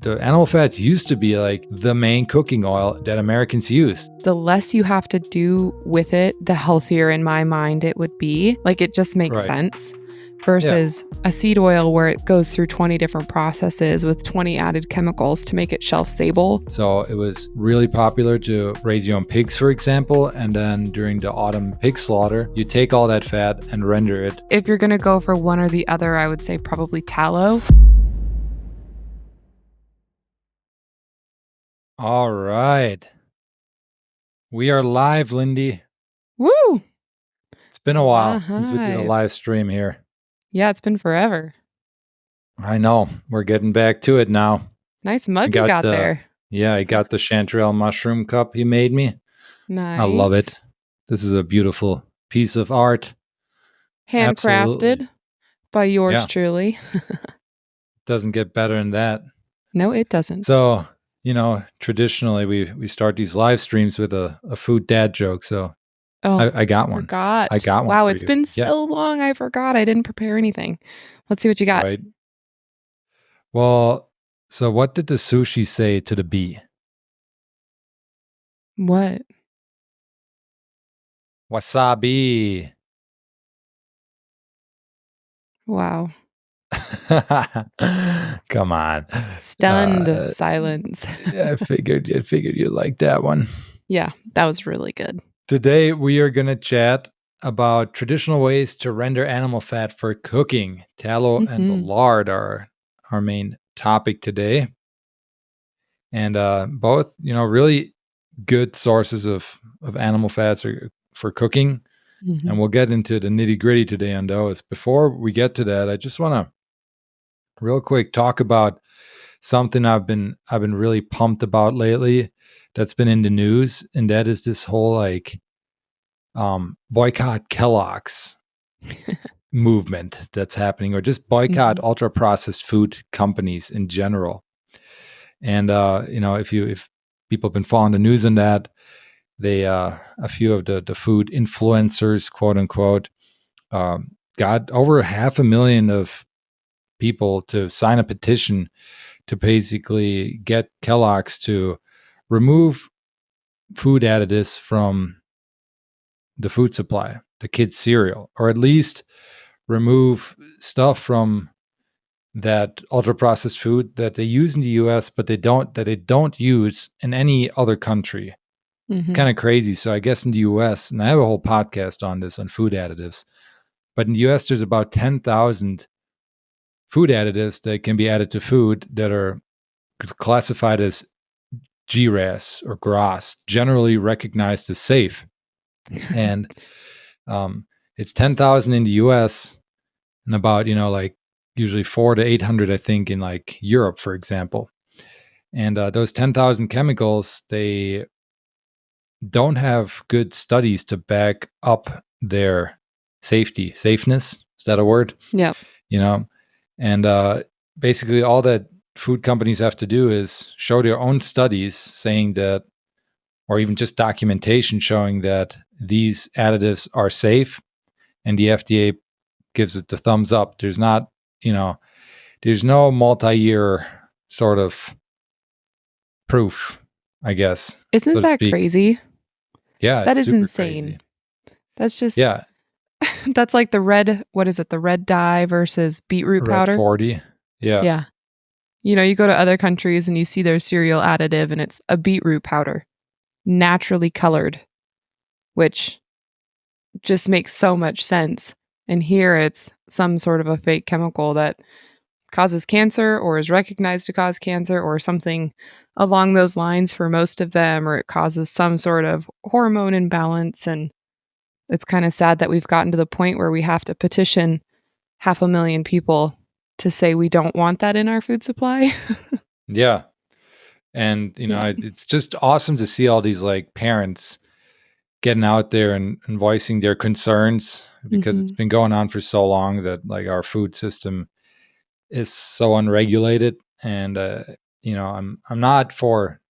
The animal fats used to be like the main cooking oil that Americans used. The less you have to do with it, the healthier in my mind it would be. Like, it just makes sense. Versus a seed oil where it goes through 20 different processes with 20 added chemicals to make it shelf stable. So it was really popular to raise your own pigs, for example, and then during the autumn pig slaughter, you take all that fat and render it. If you're going to go for one or the other, I would say probably tallow. All right. We are live, Lindey. Woo! It's been a while since we did a live stream here. Yeah, it's been forever. I know. We're getting back to it now. Nice mug you got there. Yeah, I got the chanterelle mushroom cup he made me. Nice. I love it. This is a beautiful piece of art. Handcrafted by yours truly. Doesn't get better than that. No, it doesn't. So, traditionally we start these live streams with a food dad joke. So I got one. I got one. Wow, it's been so long. I forgot. I didn't prepare anything. Let's see what you got. Right. Well, so what did the sushi say to the bee? What? Wasabi. Wow. Come on. Stunned silence. I figured you'd like that one. Yeah, that was really good. Today we are going to chat about traditional ways to render animal fat for cooking. Tallow and lard are our main topic today. And both, really good sources of animal fats for cooking. And we'll get into the nitty-gritty today on those. Before we get to that, I just want to real quick talk about something I've been really pumped about lately that's been in the news, and that is this whole boycott Kellogg's movement that's happening, or just boycott ultra processed food companies in general. And if people have been following the news on that, they a few of the food influencers, quote unquote, got over 500,000 of people to sign a petition to basically get Kellogg's to remove food additives from the food supply, the kids' cereal, or at least remove stuff from that ultra processed food that they use in the US, but they don't use in any other country. It's kind of crazy. So I guess in the US, and I have a whole podcast on this, on food additives, but in the US, there's about 10,000 food additives that can be added to food that are classified as GRAS or GRAS, generally recognized as safe. And it's 10,000 in the US and about, usually 400 to 800, I think, in like Europe, for example. And those 10,000 chemicals, they don't have good studies to back up their safeness. Is that a word? Yeah. And basically all that food companies have to do is show their own studies saying that, or even just documentation showing that these additives are safe, and the FDA gives it the thumbs up. There's not, there's no multi-year sort of proof, I guess. Isn't that crazy? Yeah. That is insane. Crazy. That's just, yeah. That's like the red dye versus beetroot powder. Red 40. Yeah. Yeah. You go to other countries and you see their cereal additive and it's a beetroot powder, naturally colored, which just makes so much sense. And here it's some sort of a fake chemical that causes cancer or is recognized to cause cancer or something along those lines for most of them, or it causes some sort of hormone imbalance. And it's kind of sad that we've gotten to the point where we have to petition 500,000 people to say we don't want that in our food supply. Yeah. And, it's just awesome to see all these like parents getting out there and voicing their concerns, because it's been going on for so long that like our food system is so unregulated. And, I'm not for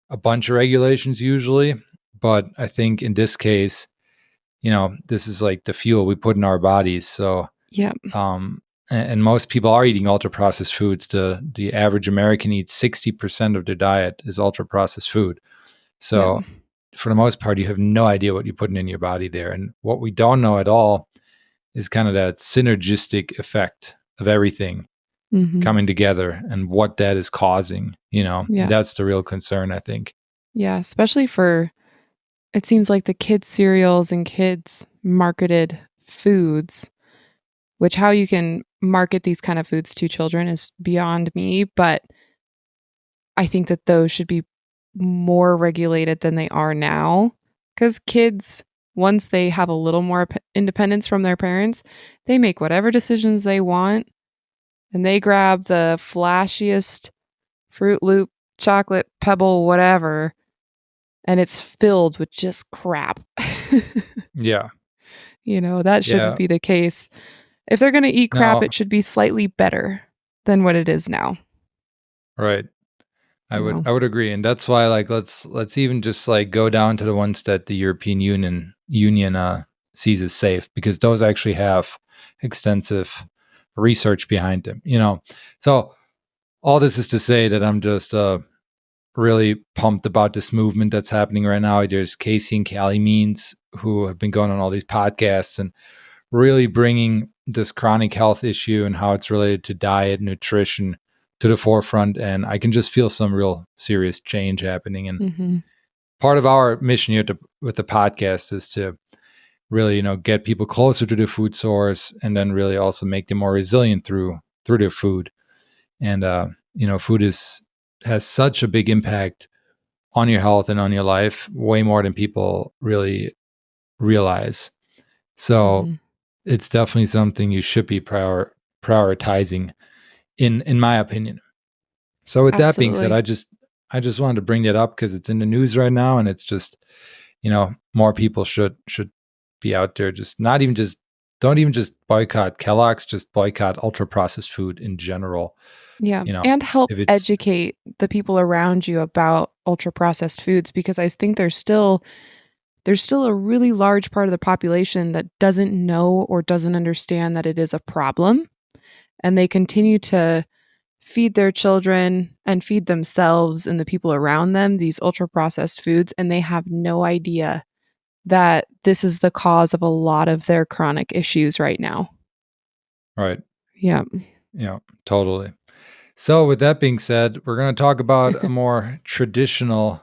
a bunch of regulations usually, but I think in this case, this is like the fuel we put in our bodies. So, yeah. and most people are eating ultra processed foods. The average American eats 60% of their diet is ultra processed food. So Yeah. for the most part, you have no idea what you're putting in your body there. And what we don't know at all is kind of that synergistic effect of everything coming together and what that is causing, Yeah. that's the real concern, I think. Yeah. Especially for, it seems like the kids' cereals and kids' marketed foods, which how you can market these kind of foods to children is beyond me. But I think that those should be more regulated than they are now. Because kids, once they have a little more independence from their parents, they make whatever decisions they want and they grab the flashiest Fruit Loop, chocolate pebble, whatever, and it's filled with just crap. Yeah. That shouldn't Yeah. be the case. If they're going to eat crap, No. it should be slightly better than what it is now. Right. I would agree. And that's why, like, let's even just like go down to the ones that the European Union sees as safe, because those actually have extensive research behind them, So all this is to say that I'm just really pumped about this movement that's happening right now. There's Casey and Callie Means who have been going on all these podcasts and really bringing this chronic health issue and how it's related to diet, nutrition to the forefront. And I can just feel some real serious change happening. And part of our mission here with the podcast is to really, get people closer to the food source and then really also make them more resilient through their food. And, food has such a big impact on your health and on your life, way more than people really realize. So it's definitely something you should be prioritizing, in my opinion. So with that being said, Absolutely. I just wanted to bring that up because it's in the news right now, and it's just, more people should be out there. Don't even just boycott Kellogg's, just boycott ultra processed food in general. Yeah. And help if it's educate the people around you about ultra processed foods, because I think there's still a really large part of the population that doesn't know or doesn't understand that it is a problem. And they continue to feed their children and feed themselves and the people around them these ultra processed foods. And they have no idea that this is the cause of a lot of their chronic issues right now. right. Yeah. Yeah, totally. So with that being said, we're going to talk about a more traditional,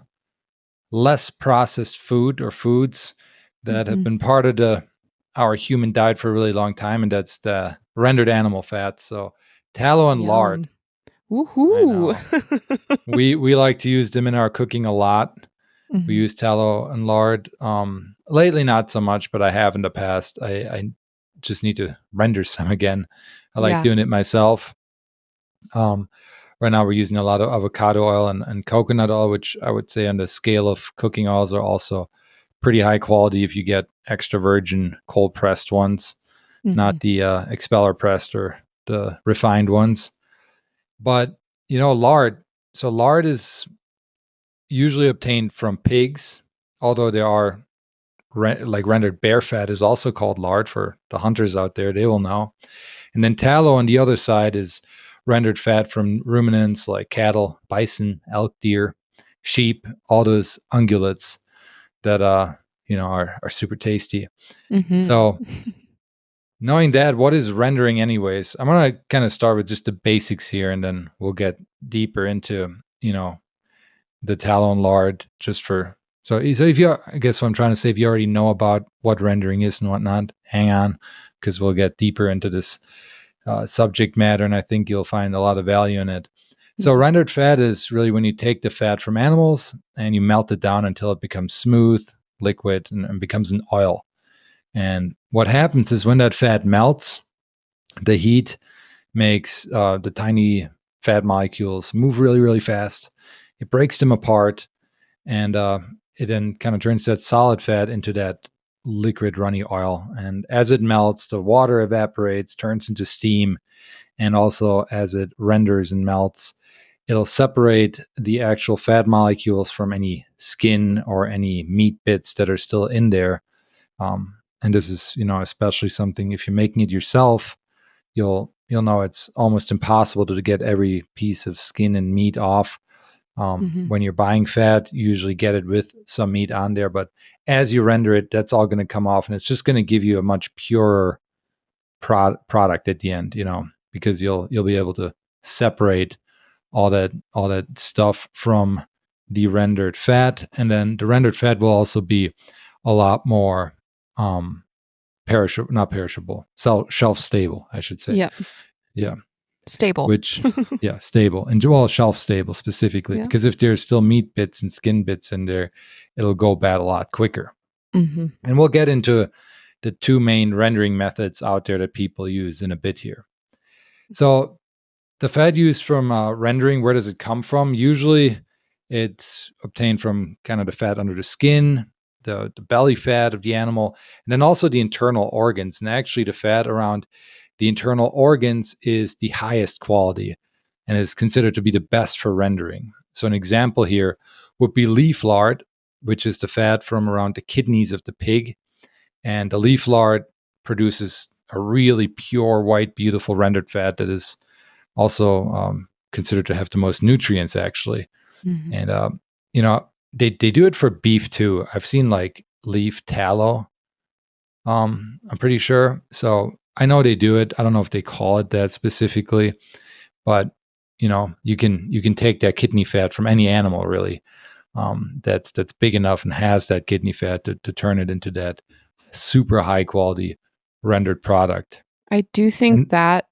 less processed food or foods that have been part of our human diet for a really long time, and that's the rendered animal fats. So tallow and lard. I Woohoo. know. We like to use them in our cooking a lot. We use tallow and lard. Lately, not so much, but I have in the past. I just need to render some again. I like doing it myself. Right now we're using a lot of avocado oil and coconut oil, which I would say on the scale of cooking oils are also pretty high quality if you get extra virgin cold pressed ones, not the expeller pressed or the refined ones. But, lard. So lard is usually obtained from pigs, although there are rendered bear fat is also called lard for the hunters out there. They will know. And then tallow on the other side is rendered fat from ruminants like cattle, bison, elk, deer, sheep, all those ungulates that are super tasty. So knowing that, what is rendering anyways? I'm going to kind of start with just the basics here, and then we'll get deeper into, the tallow and lard so if you, I guess what I'm trying to say, if you already know about what rendering is and whatnot, hang on, because we'll get deeper into this subject matter, and I think you'll find a lot of value in it. So rendered fat is really when you take the fat from animals and you melt it down until it becomes smooth, liquid, and becomes an oil. And what happens is when that fat melts, the heat makes the tiny fat molecules move really, really fast. It breaks them apart, and it then kind of turns that solid fat into that liquid runny oil. And as it melts, the water evaporates, turns into steam. And also as it renders and melts, it'll separate the actual fat molecules from any skin or any meat bits that are still in there. And this is, especially something if you're making it yourself, you'll you'll know it's almost impossible to get every piece of skin and meat off. When you're buying fat, you usually get it with some meat on there, but as you render it, that's all going to come off, and it's just going to give you a much purer product at the end, because you'll be able to separate all that stuff from the rendered fat, and then the rendered fat will also be a lot more not perishable, shelf stable, I should say. Yep. Yeah. Stable. Which, stable, and shelf stable specifically, because if there's still meat bits and skin bits in there, it'll go bad a lot quicker. And we'll get into the two main rendering methods out there that people use in a bit here. So the fat used from rendering, where does it come from? Usually it's obtained from kind of the fat under the skin, the belly fat of the animal, and then also the internal organs. And actually the fat around the internal organs is the highest quality and is considered to be the best for rendering. So an example here would be leaf lard, which is the fat from around the kidneys of the pig. And the leaf lard produces a really pure, white, beautiful rendered fat that is also considered to have the most nutrients, actually. And, they do it for beef too. I've seen like leaf tallow, I'm pretty sure. So I know they do it. I don't know if they call it that specifically, but you can take that kidney fat from any animal, really, that's big enough and has that kidney fat to turn it into that super high quality rendered product. I do think that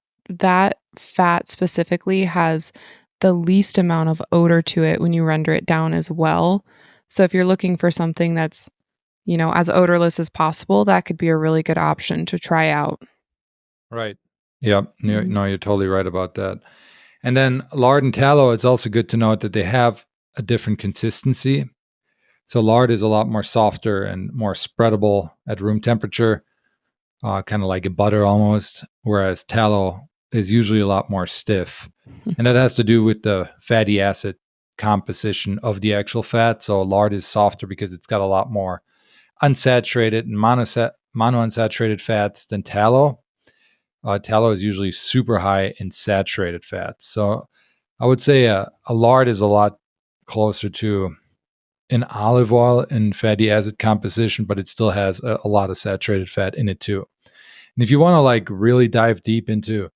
fat specifically has the least amount of odor to it when you render it down as well. So if you're looking for something that's, as odorless as possible, that could be a really good option to try out. Right. Yeah. No, you're totally right about that. And then lard and tallow, it's also good to note that they have a different consistency. So lard is a lot more softer and more spreadable at room temperature, kind of like a butter almost, whereas tallow is usually a lot more stiff. And that has to do with the fatty acid composition of the actual fat. So lard is softer because it's got a lot more unsaturated and monounsaturated fats than tallow. Tallow is usually super high in saturated fats. So I would say a lard is a lot closer to an olive oil in fatty acid composition, but it still has a lot of saturated fat in it too. And if you want to like really dive deep into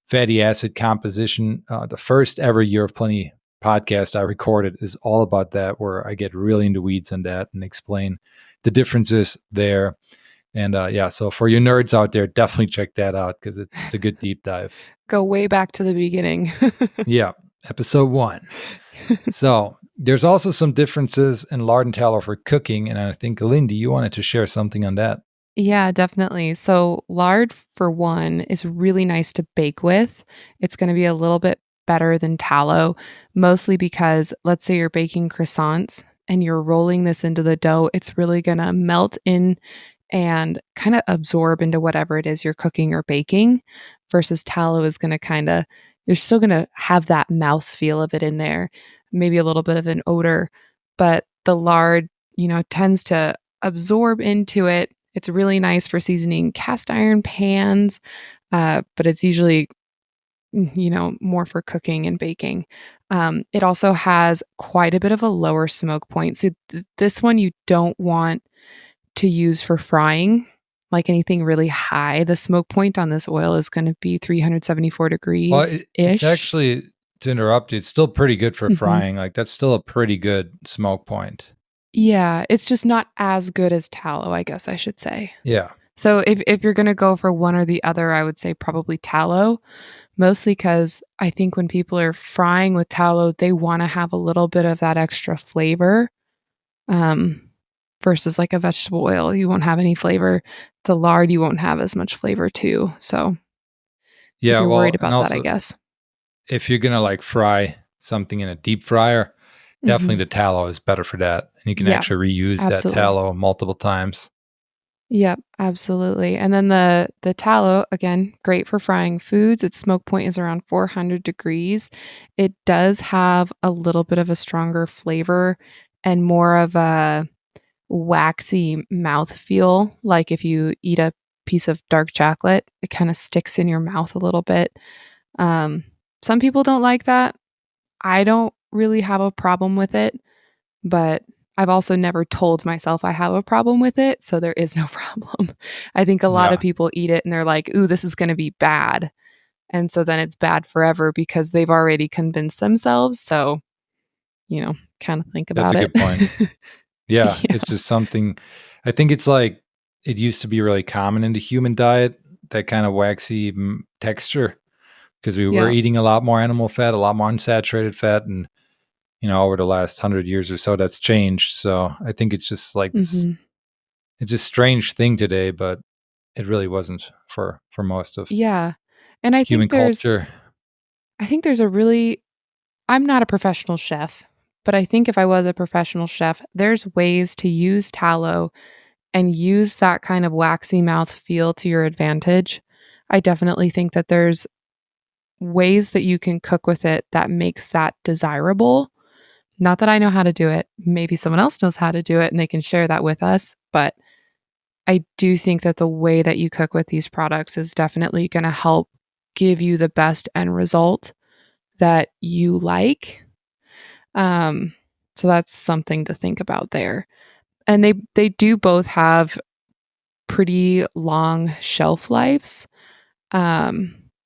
fatty acid composition, the first ever Year of Plenty podcast I recorded is all about that, where I get really into weeds on that and explain the differences there. And so for you nerds out there, definitely check that out because it's a good deep dive. Go way back to the beginning. Yeah, episode 1. So there's also some differences in lard and tallow for cooking. And I think, Lindey, you wanted to share something on that. Yeah, definitely. So lard, for one, is really nice to bake with. It's going to be a little bit better than tallow, mostly because let's say you're baking croissants and you're rolling this into the dough, it's really going to melt in and kind of absorb into whatever it is you're cooking or baking, versus tallow is going to you're still going to have that mouth feel of it in there, maybe a little bit of an odor, but the lard, tends to absorb into it. It's really nice for seasoning cast iron pans, but it's usually, more for cooking and baking. It also has quite a bit of a lower smoke point. So this one you don't want to use for frying, like anything really high. The smoke point on this oil is going to be 374 degrees. Well, it's actually, to interrupt you, it's still pretty good for frying. Like that's still a pretty good smoke point. Yeah, it's just not as good as tallow, I guess I should say. Yeah. So if you're going to go for one or the other, I would say probably tallow, mostly because I think when people are frying with tallow, they want to have a little bit of that extra flavor. Versus like a vegetable oil, you won't have any flavor. The lard, you won't have as much flavor too. So yeah, if you're worried about that, I guess. If you're gonna like fry something in a deep fryer, definitely the tallow is better for that. And you can actually reuse that tallow multiple times. Yep, absolutely. And then the tallow, again, great for frying foods. Its smoke point is around 400 degrees. It does have a little bit of a stronger flavor and more of a waxy mouthfeel, like if you eat a piece of dark chocolate. It kind of sticks in your mouth a little bit. Some people don't like that. I don't really have a problem with it, but I've also never told myself I have a problem with it, so there is no problem. I think a lot of Yeah. people eat it and they're like, "Ooh, this is going to be bad." And so then it's bad forever because they've already convinced themselves. So, kind of think That's about a it. good point. Yeah. Yeah. It's just something, I think it's like, it used to be really common in the human diet, that kind of waxy texture, because we were Yeah. eating a lot more animal fat, a lot more unsaturated fat. And, over the last 100 years or so, that's changed. So I think it's just like this, Hmm. it's a strange thing today, but it really wasn't for most of Yeah. And I human think there's culture. I think there's a really I'm not a professional chef, but I think if I was a professional chef, there's ways to use tallow and use that kind of waxy mouth feel to your advantage. I definitely think that there's ways that you can cook with it that makes that desirable. Not that I know how to do it. Maybe someone else knows how to do it and they can share that with us, but I do think that the way that you cook with these products is definitely going to help give you the best end result that you like. Um, so that's something to think about there. And they do both have pretty long shelf lives.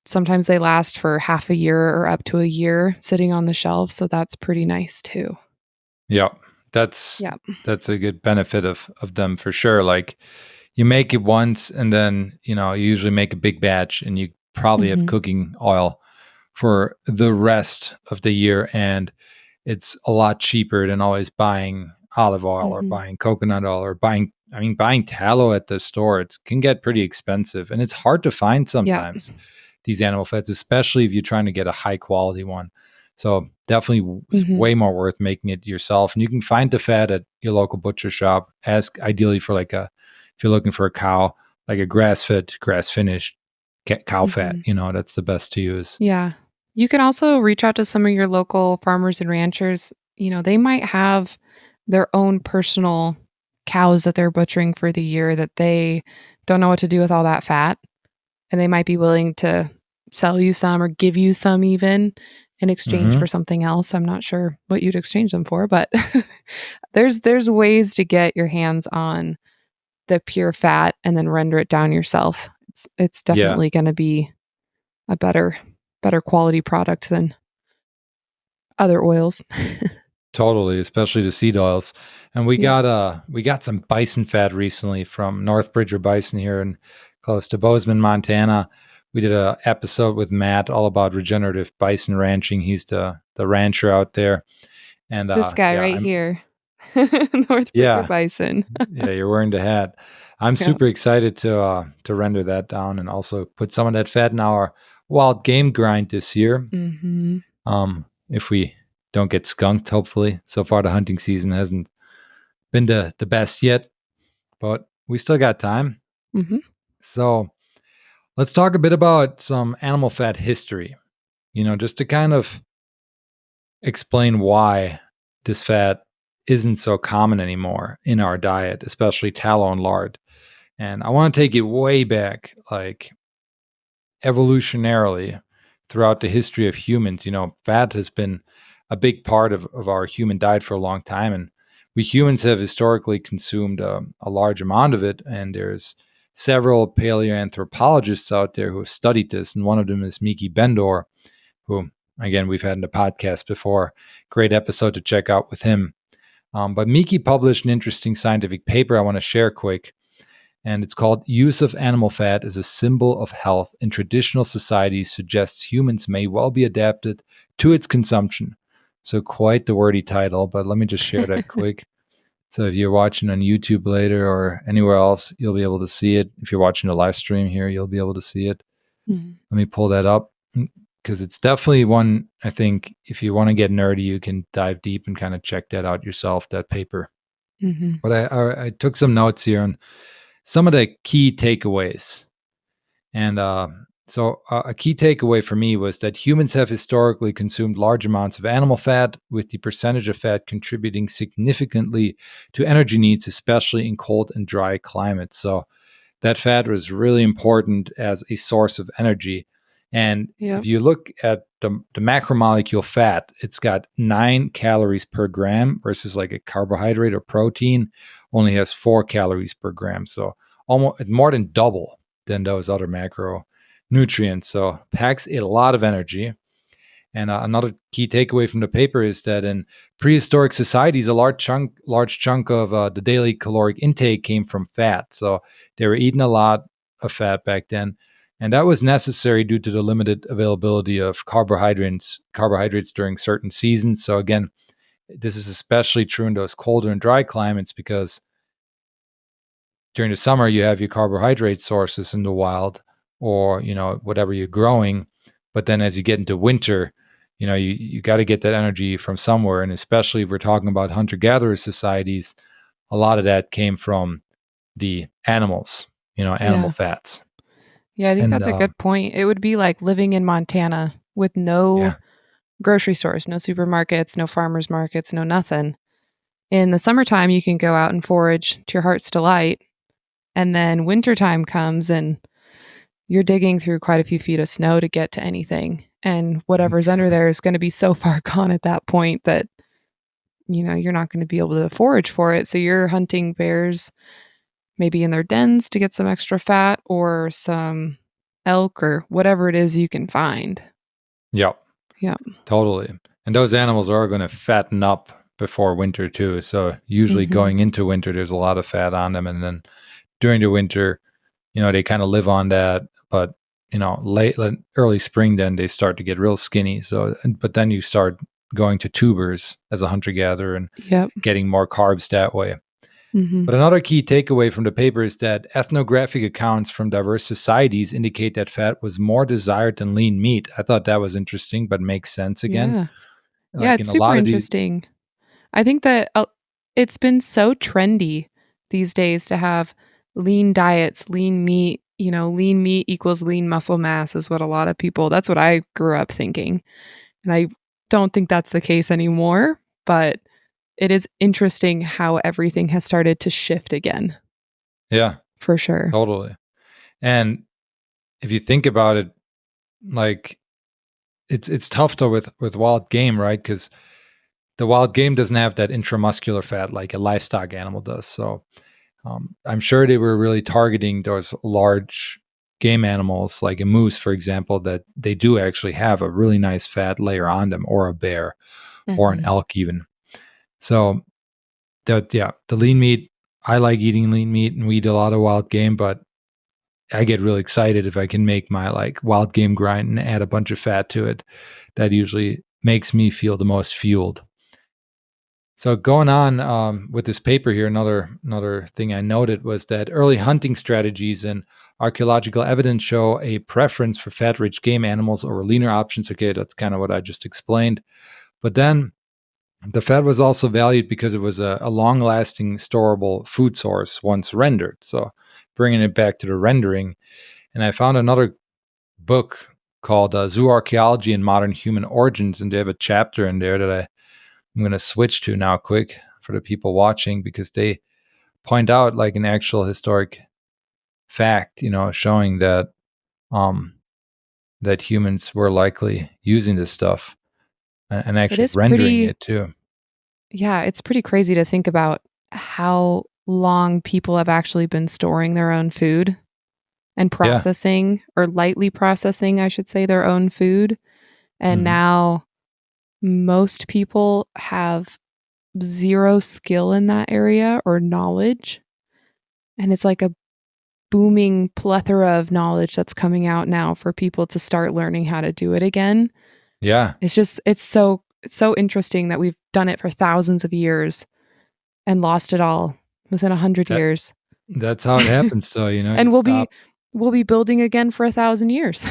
Sometimes they last for half a year or up to a year sitting on the shelf, so that's pretty nice too. Yeah. That's Yeah. that's a good benefit of them for sure. Like, you make it once, and then, you usually make a big batch, and you probably have Mhm. cooking oil for the rest of the year. And it's a lot cheaper than always buying olive oil or Mhm. buying coconut oil or buying tallow at the store. It can get pretty expensive, and it's hard to find Yeah. sometimes, these animal fats, especially if you're trying to get a high quality one. So definitely it's Mhm. way more worth making it yourself. And you can find the fat at your local butcher shop. Ask ideally for if you're looking for a cow, like a grass fed, grass finished cow fat, Mhm. that's the best to use. Yeah. You can also reach out to some of your local farmers and ranchers. They might have their own personal cows that they're butchering for the year that they don't know what to do with all that fat. And they might be willing to sell you some or give you some even in exchange Hmm. for something else. I'm not sure what you'd exchange them for, but there's ways to get your hands on the pure fat and then render it down yourself. It's Yeah, definitely going to be a better quality product than other oils. totally, especially the seed oils. And we Yeah. got some bison fat recently from Northbridge or Bison here in close to Bozeman, Montana. We did a episode with Matt all about regenerative bison ranching. He's the rancher out there. And This guy yeah, right I'm here. North Bridger yeah, Bison. yeah, you're wearing the hat. I'm Yeah. super excited to render that down and also put some of that fat in our wild game grind this year. Mhm. If we don't get skunked, hopefully. So far the hunting season hasn't been the best yet, but we still got time. Mhm. So let's talk a bit about some animal fat history, just to kind of explain why this fat isn't so common anymore in our diet, especially tallow and lard. And I want to take it way back, like evolutionarily throughout the history of humans. Fat has been a big part of our human diet for a long time. And we humans have historically consumed a large amount of it. And there's several paleoanthropologists out there who have studied this. And one of them is Miki Bendor, who, again, we've had in the podcast before. Great episode to check out with him. But Miki published an interesting scientific paper I want to share quick, and it's called Use of Animal Fat as a Symbol of Health in Traditional Societies Suggests Humans May Well Be Adapted to Its Consumption. So, quite the wordy title, but let me just share that quick. So, if you're watching on YouTube later or anywhere else, you'll be able to see it. If you're watching the live stream here, you'll be able to see it. Mhm. Let me pull that up because it's definitely one, I think, if you want to get nerdy, you can dive deep and kind of check that out yourself, that paper. Mhm. But I took some notes here on some of the key takeaways. And a key takeaway for me was that humans have historically consumed large amounts of animal fat, with the percentage of fat contributing significantly to energy needs, especially in cold and dry climates. So that fat was really important as a source of energy. And if Yep. you look at the macromolecule fat, it's got 9 calories per gram versus like a carbohydrate or protein only has 4 calories per gram. So almost more than double than those other macronutrients. So packs a lot of energy. And another key takeaway from the paper is that in prehistoric societies, a large chunk of the daily caloric intake came from fat. So they were eating a lot of fat back then, and that was necessary due to the limited availability of carbohydrates during certain seasons. So again, this is especially true in those colder and dry climates because during the summer you have your carbohydrate sources in the wild or whatever you're growing, but then as you get into winter, you got to get that energy from somewhere. And especially if we're talking about hunter-gatherer societies, a lot of that came from the animals, animal Yeah. fats. Yeah, I think And that's a good point. It would be like living in Montana with no yeah, grocery stores, no supermarkets, no farmers markets, no nothing. In the summertime, you can go out and forage to your heart's delight. And then wintertime comes and you're digging through quite a few feet of snow to get to anything. And whatever's under there is going to be so far gone at that point that, you're not going to be able to forage for it. So you're hunting bears maybe in their dens to get some extra fat or some elk or whatever it is you can find. yep, Yeah. totally. And those animals are going to fatten up before winter too. So usually Mm-hmm. going into winter, there's a lot of fat on them. And then during the winter, they kind of live on that. But, early spring, then they start to get real skinny. So, but then you start going to tubers as a hunter gatherer and Yep. getting more carbs that way. Mm-hmm. But another key takeaway from the paper is that ethnographic accounts from diverse societies indicate that fat was more desired than lean meat. I thought that was interesting, but makes sense again. Yeah. Yeah, Like it's in a super lot of these, interesting. I think that it's been so trendy these days to have lean diets, lean meat. Lean meat equals lean muscle mass is what a lot of people, that's what I grew up thinking. And I don't think that's the case anymore, but it is interesting how everything has started to shift again, yeah, for sure. totally. And if you think about it, like it's tough though with wild game, right? Because the wild game doesn't have that intramuscular fat like a livestock animal does. So I'm sure they were really targeting those large game animals, like a moose, for example, that they do actually have a really nice fat layer on them, or a bear, or an Mhm. elk, even. So, the lean meat. I like eating lean meat, and we eat a lot of wild game, but I get really excited if I can make my like wild game grind and add a bunch of fat to it. That usually makes me feel the most fueled. So going on with this paper here, another thing I noted was that early hunting strategies and archaeological evidence show a preference for fat-rich game animals over leaner options. Okay, that's kind of what I just explained. But then the fat was also valued because it was a long-lasting, storable food source once rendered. So bringing it back to the rendering, and I found another book called Zooarchaeology and Modern Human Origins, and they have a chapter in there that I'm going to switch to now quick for the people watching because they point out like an actual historic fact, showing that um that humans were likely using this stuff and It actually is rendering pretty it too. Yeah, it's pretty crazy to think about how long people have actually been storing their own food and Yeah. processing, or lightly processing, I should say, their own food. And Hmm. now most people have zero skill in that area or knowledge. And it's like a booming plethora of knowledge that's coming out now for people to start learning how to do it again. Yeah. It's so interesting that we've done it for thousands of years and lost it all within 100 That years. that's how it happens. So, you And stop. we'll be building again for 1,000 years.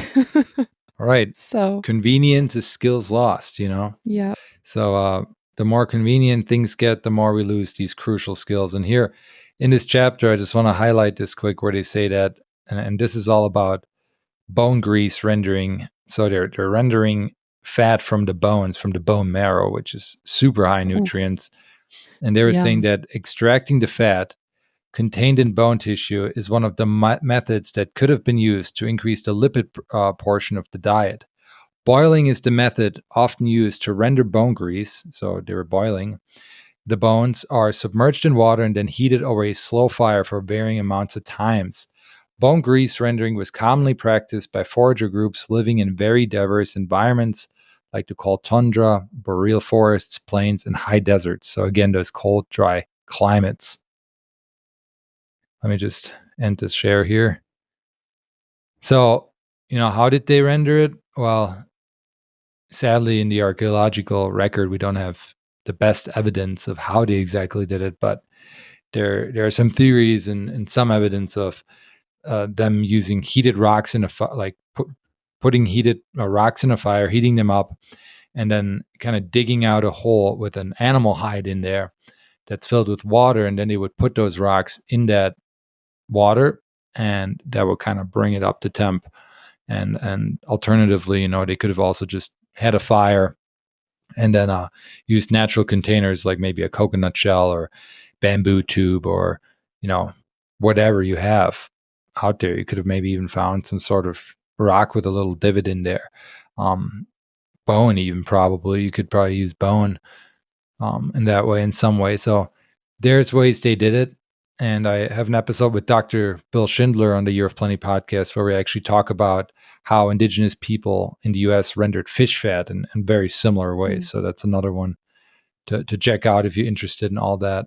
All right. So, Convenience is skills lost. yeah. So the more convenient things get, the more we lose these crucial skills. And here in this chapter, I just want to highlight this quick where they say that, and this is all about bone grease rendering. So they're rendering fat from the bones, from the bone marrow, which is super high Oh, nutrients. And they were saying yum. that extracting the fat contained in bone tissue is one of the methods that could have been used to increase the lipid portion of the diet. Boiling is the method often used to render bone grease, so they were boiling. The bones are submerged in water and then heated over a slow fire for varying amounts of times. Bone grease rendering was commonly practiced by forager groups living in very diverse environments, like the cold tundra, boreal forests, plains, and high deserts. So again, those cold, dry climates. Let me just end this share here. So, how did they render it? Well, sadly, in the archaeological record, we don't have the best evidence of how they exactly did it, but there are some theories and some evidence of them using heated rocks in putting heated rocks in a fire, heating them up, and then kind of digging out a hole with an animal hide in there that's filled with water, and then they would put those rocks in that water, and that would kind of bring it up to temp. And alternatively, they could have also just had a fire and then use natural containers like maybe a coconut shell or bamboo tube or, whatever you have out there. You could have maybe even found some sort of rock with a little divot in there. Bone even probably. You could probably use bone in that way in some way. So there's ways they did it. And I have an episode with Dr. Bill Schindler on the Year of Plenty podcast where we actually talk about how indigenous people in the U.S. rendered fish fat in very similar ways. So that's another one to check out if you're interested in all that.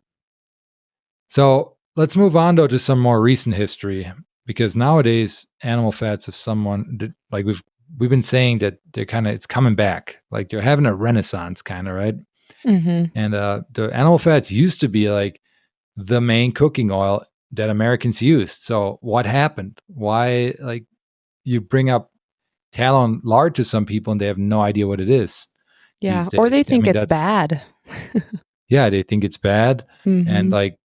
So let's move on though to some more recent history, because nowadays animal fats, if someone like we've been saying that it's coming back, like they're having a renaissance kind of, right? Mm-hmm. And the animal fats used to be like the main cooking oil that Americans used. So what happened? Why, like, you bring up tallow and lard to some people and they have no idea what it is. Yeah, or they think it's bad. Yeah, they think it's bad. Mm-hmm. And like,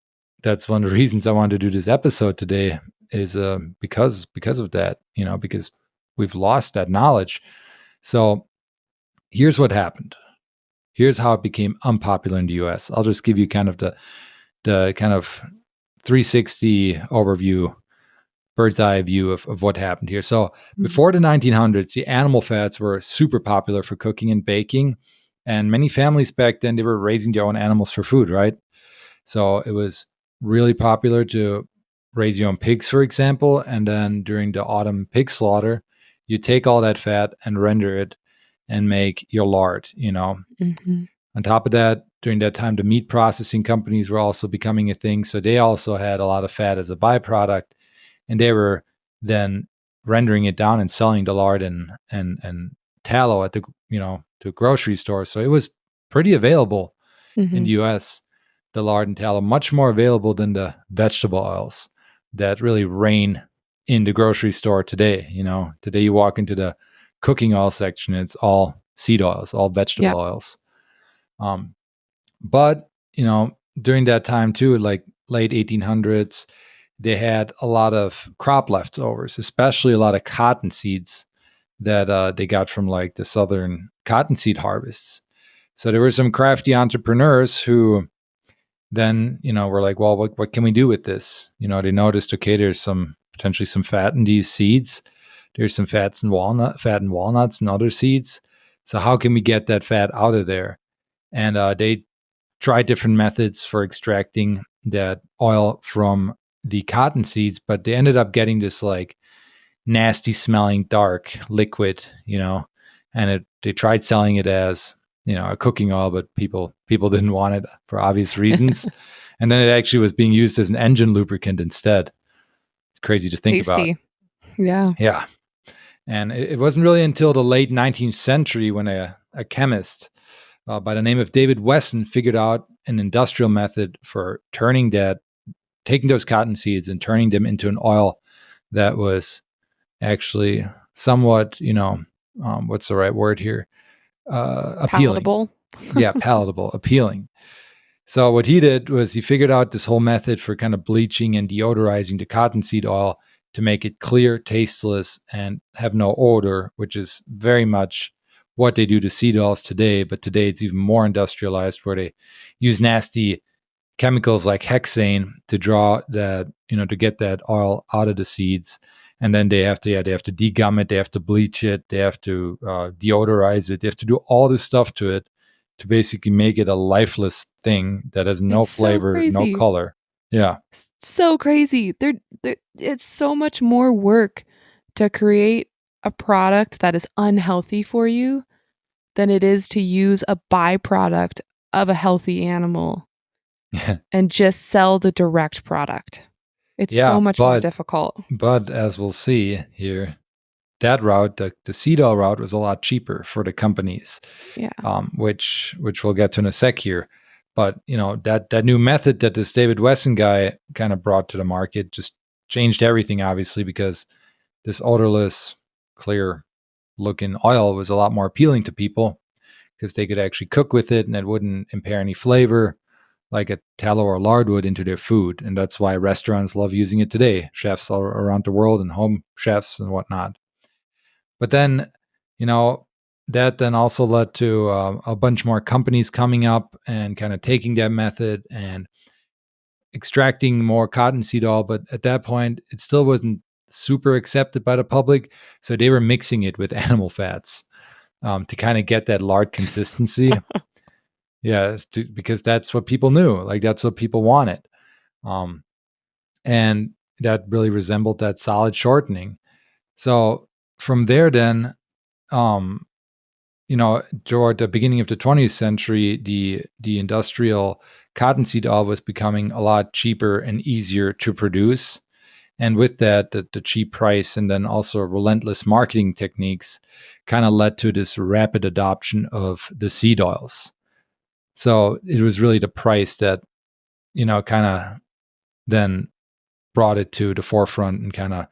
that's one of the reasons I wanted to do this episode today is because of that, because we've lost that knowledge. So here's what happened. Here's how it became unpopular in the US. I'll just give you kind of the kind of 360 overview, bird's eye view of what happened here. So before the 1900s, the animal fats were super popular for cooking and baking. And many families back then, they were raising their own animals for food, right? So it was really popular to raise your own pigs, for example. And then during the autumn pig slaughter, you take all that fat and render it and make your lard, Mm-hmm. On top of that, during that time, the meat processing companies were also becoming a thing. So they also had a lot of fat as a byproduct, and they were then rendering it down and selling the lard and tallow at the grocery store. So it was pretty available in the US, the lard and tallow, much more available than the vegetable oils that really reign in the grocery store today. Today you walk into the cooking oil section, it's all seed oils, all vegetable oils. But, during that time too, like late 1800s, they had a lot of crop leftovers, especially a lot of cotton seeds that they got from like the southern cottonseed harvests. So there were some crafty entrepreneurs who then, were like, well, what can we do with this? They noticed, okay, there's potentially some fat in these seeds. There's some fat in walnuts and other seeds. So how can we get that fat out of there? And they tried different methods for extracting that oil from the cotton seeds, but they ended up getting this like nasty smelling dark liquid, and they tried selling it as, a cooking oil, but people didn't want it for obvious reasons. And then it actually was being used as an engine lubricant instead. Crazy to think about. Yeah. Yeah. And it wasn't really until the late 19th century when a chemist by the name of David Wesson figured out an industrial method for taking those cotton seeds and turning them into an oil that was actually somewhat, what's the right word here? Appealing. Palatable. Yeah, palatable, appealing. So what he did was he figured out this whole method for kind of bleaching and deodorizing the cottonseed oil to make it clear, tasteless, and have no odor, which is very much what they do to seed oils today. But today it's even more industrialized, where they use nasty chemicals like hexane to draw that, to get that oil out of the seeds. And then they have to degum it, they have to bleach it, they have to deodorize it, they have to do all this stuff to it to basically make it a lifeless thing that has no It's so flavor, no crazy. color. Yeah. So crazy. It's so much more work to create a product that is unhealthy for you than it is to use a byproduct of a healthy animal and just sell the direct product. It's so much more difficult. But as we'll see here, that route, the seed oil route, was a lot cheaper for the companies. Yeah. Which we'll get to in a sec here. But that new method that this David Wesson guy kind of brought to the market just changed everything, obviously, because this odorless, clear looking oil was a lot more appealing to people because they could actually cook with it and it wouldn't impair any flavor like a tallow or lard would into their food. And that's why restaurants love using it today, chefs all around the world and home chefs and whatnot. But then, that then also led to a bunch more companies coming up and kind of taking that method and extracting more cottonseed oil. But at that point, it still wasn't super accepted by the public. So they were mixing it with animal fats to kind of get that lard consistency. Yeah, because that's what people knew. Like, that's what people wanted. And that really resembled that solid shortening. So from there, then, toward the beginning of the 20th century, the industrial cottonseed oil was becoming a lot cheaper and easier to produce. And with that, the cheap price and then also relentless marketing techniques kind of led to this rapid adoption of the seed oils. So it was really the price that, kind of then brought it to the forefront and kind of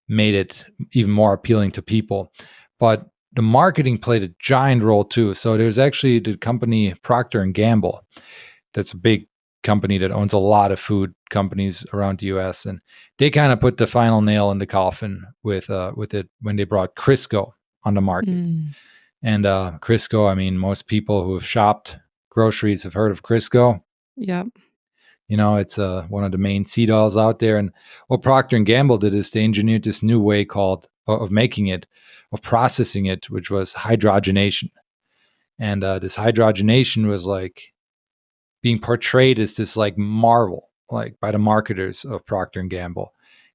made it even more appealing to people. But the marketing played a giant role too. So there's actually the company Procter and Gamble. That's a big company that owns a lot of food companies around the US. And they kind of put the final nail in the coffin with it when they brought Crisco on the market. And Crisco, I mean, most people who have shopped groceries have heard of Crisco. Yep. It's one of the main seed oils out there. And what Procter and Gamble did is they engineered this new way of making it, of processing it, which was hydrogenation. And this hydrogenation was like being portrayed as this like marvel, like by the marketers of Procter and Gamble.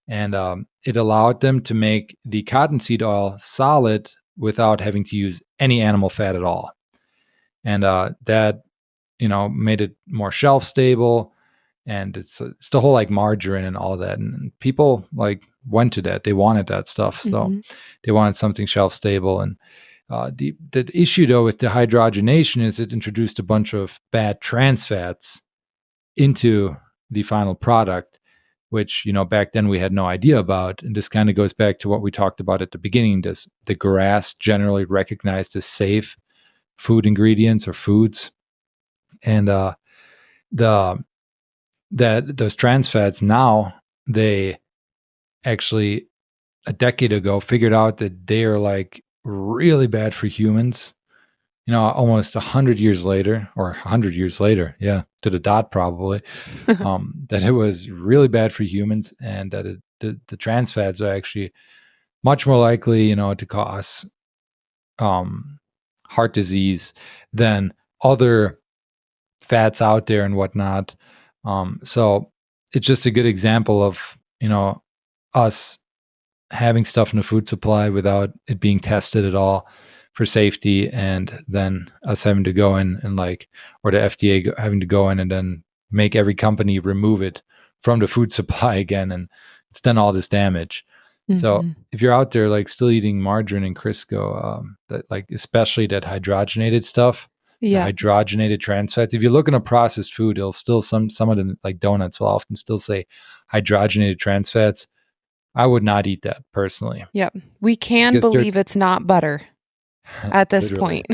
And it allowed them to make the cottonseed oil solid without having to use any animal fat at all. And that, made it more shelf stable. And it's the whole like margarine and all that. And people like went to that. They wanted that stuff. So they wanted something shelf stable. And the issue though with the hydrogenation is it introduced a bunch of bad trans fats into the final product, which, back then we had no idea about. And this kind of goes back to what we talked about at the beginning. The grass generally recognized as safe food ingredients or foods. And that those trans fats now, they actually a decade ago figured out that they are like really bad for humans, almost 100 years later, or 100 years later, yeah, to the dot probably, that it was really bad for humans, and that the trans fats are actually much more likely, to cause heart disease than other fats out there and whatnot. So it's just a good example of, us having stuff in the food supply without it being tested at all for safety, and then us having to go in and or the FDA having to go in and then make every company remove it from the food supply again. And it's done all this damage. So if you're out there still eating margarine and Crisco, that especially that hydrogenated stuff, the hydrogenated trans fats. If you look in a processed food, it'll still some of them like donuts will often still say hydrogenated trans fats. I would not eat that personally. Yep. We can believe it's not butter at this point.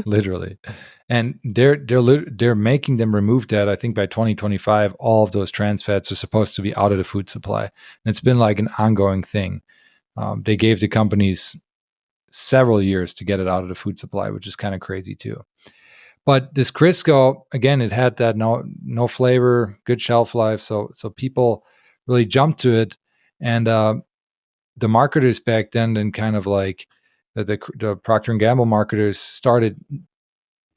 Literally. And they're making them remove that. I think by 2025, all of those trans fats are supposed to be out of the food supply. And it's been like an ongoing thing. They gave the companies several years to get it out of the food supply, which is kind of crazy too. But this Crisco, again, it had that no flavor, good shelf life. So people really jumped to it. And the marketers back then kind of like the Procter and Gamble marketers started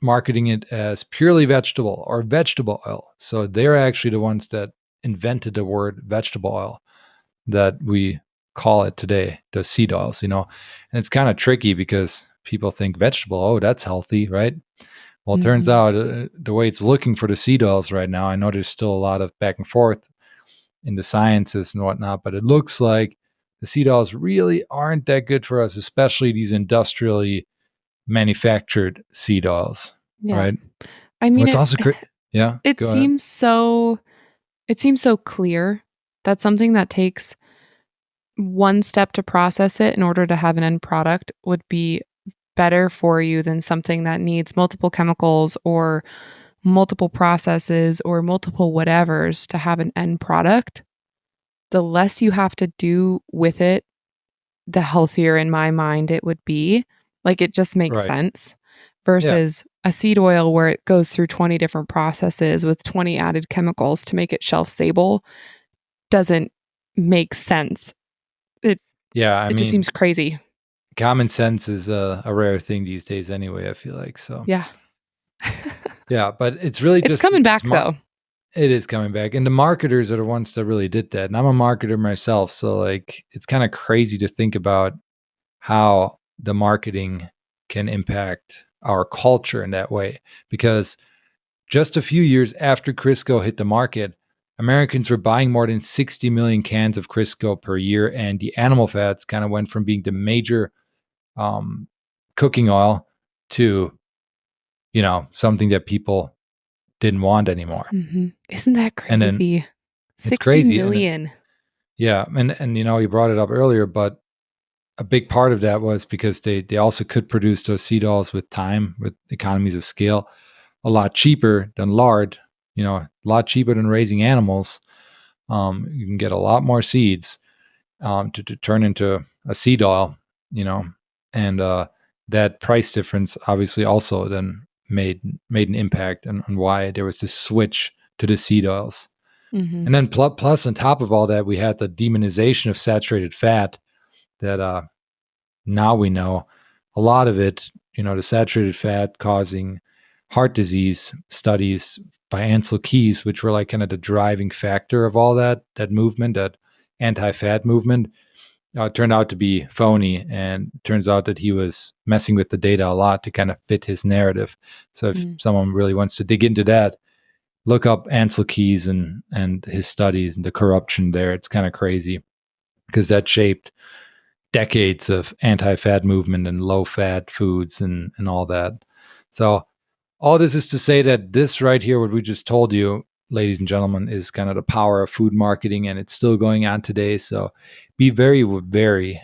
marketing it as purely vegetable or vegetable oil. So they're actually the ones that invented the word vegetable oil that we call it today, the seed oils, And it's kind of tricky because people think vegetable, oh, that's healthy, right? Well, it turns out the way it's looking for the seed oils right now, I know there's still a lot of back and forth in the sciences and whatnot, but it looks like the seed oils really aren't that good for us, especially these industrially manufactured seed oils, Yeah. right? I mean, What's also great. Yeah, it go ahead. seems so clear that something that takes one step to process it in order to have an end product would be better for you than something that needs multiple chemicals or multiple processes or multiple whatevers to have an end product. The less you have to do with it, the healthier in my mind it would be. Like, it just makes Right. sense Yeah. versus a seed oil where it goes through 20 different processes with 20 added chemicals to make it shelf stable doesn't make sense. Yeah. I It just mean, seems crazy. common sense is a rare thing these days anyway, I feel like. So, Yeah. yeah, but it's really It's just coming back though. it is coming back. And the marketers are the ones that really did that. And I'm a marketer myself. So, like, it's kind of crazy to think about how the marketing can impact our culture in that way. Because just a few years after Crisco hit the market, Americans were buying more than 60 million cans of Crisco per year. And the animal fats kind of went from being the major cooking oil to, something that people didn't want anymore. Isn't that And then crazy? it's 60 crazy. And million. yeah, and you brought it up earlier, but a big part of that was because they also could produce those seed oils with time, with economies of scale, a lot cheaper than lard. A lot cheaper than raising animals. You can get a lot more seeds to turn into a seed oil. And that price difference obviously also then made an impact on why there was this switch to the seed oils. Mm-hmm. And then plus on top of all that, we had the demonization of saturated fat that now we know a lot of it, the saturated fat causing heart disease studies by Ansel Keys, which were like kind of the driving factor of all that movement, that anti-fat movement, turned out to be phony. And it turns out that he was messing with the data a lot to kind of fit his narrative. So if someone really wants to dig into that, look up Ansel Keys and his studies and the corruption there. It's kind of crazy because that shaped decades of anti-fat movement and low-fat foods and all that. So all this is to say that this right here, what we just told you, ladies and gentlemen, is kind of the power of food marketing, and it's still going on today. So be very wary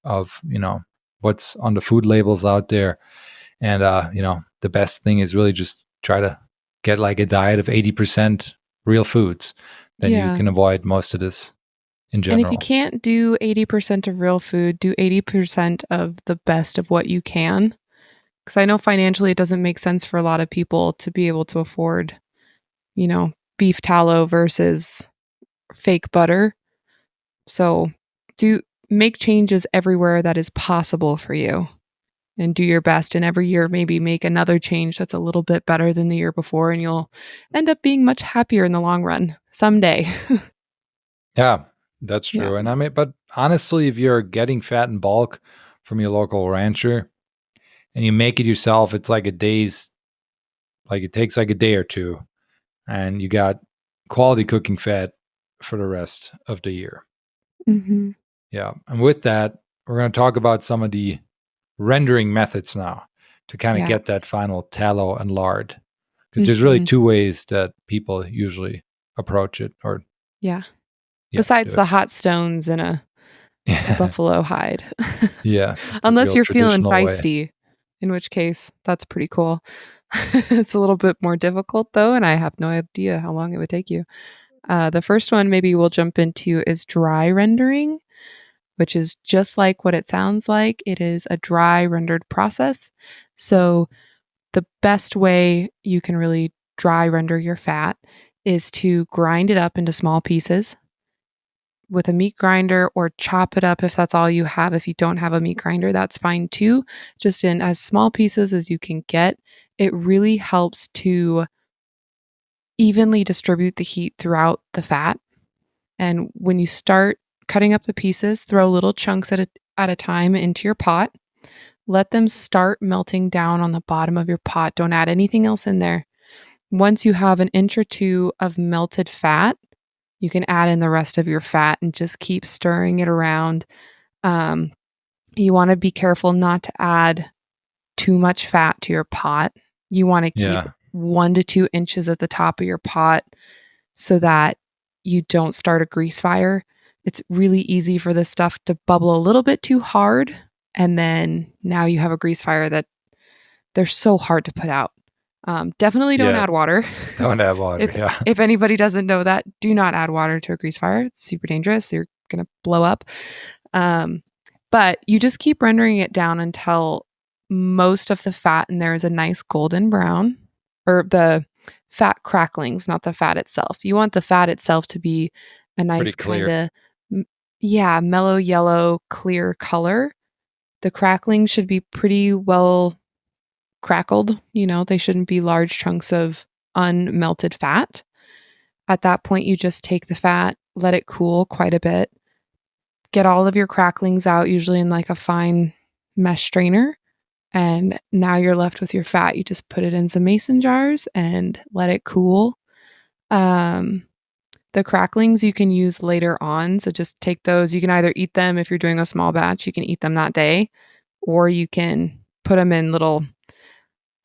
of what's on the food labels out there. And the best thing is really just try to get like a diet of 80% real foods. Then you Yeah. can avoid most of this in And if you general. can't do 80% of real food, do 80% of the best of what you can. Because I know financially it doesn't make sense for a lot of people to be able to afford, beef tallow versus fake butter. So do make changes everywhere that is possible for you and do your best. And every year, maybe make another change that's a little bit better than the year before. And you'll end up being much happier in the long run someday. Yeah, that's Yeah. true. And I mean, but honestly, if you're getting fat in bulk from your local rancher and you make it yourself, it's like it takes like a day or two, and you got quality cooking fat for the rest of the year. Mm-hmm. Yeah. And with that, we're going to talk about some of the rendering methods now to kind of Yeah. get that final tallow and lard. Because there's really two ways that people usually approach it or Yeah. do Besides the it. hot stones and a buffalo hide. Yeah. The Unless real you're feeling traditional way. feisty, in which case that's pretty cool. It's a little bit more difficult though, and I have no idea how long it would take you. The first one maybe we'll jump into is dry rendering, which is just like what it sounds like. It is a dry rendered process. So the best way you can really dry render your fat is to grind it up into small pieces with a meat grinder, or chop it up if that's all you have. If you don't have a meat grinder, that's fine too. Just in as small pieces as you can get. It really helps to evenly distribute the heat throughout the fat. And when you start cutting up the pieces, throw little chunks at a time into your pot. Let them start melting down on the bottom of your pot. Don't add anything else in there. Once you have an inch or two of melted fat, you can add in the rest of your fat and just keep stirring it around. You want to be careful not to add too much fat to your pot. You want to keep Yeah. 1 to 2 inches at the top of your pot so that you don't start a grease fire. It's really easy for this stuff to bubble a little bit too hard, and then now you have a grease fire that they're so hard to put out. Definitely don't Yeah. add water. Don't add water. Yeah. If anybody doesn't know that, do not add water to a grease fire. It's super dangerous. You're going to blow up. But you just keep rendering it down until most of the fat in there is a nice golden brown, or the fat cracklings, not the fat itself. You want the fat itself to be a nice kind of, mellow yellow, clear color. The cracklings should be pretty well crackled. They shouldn't be large chunks of unmelted fat. At that point, you just take the fat, let it cool quite a bit, get all of your cracklings out, usually in like a fine mesh strainer. And now you're left with your fat. You just put it in some mason jars and let it cool. The cracklings you can use later on. So just take those. You can either eat them if you're doing a small batch, you can eat them that day, or you can put them in little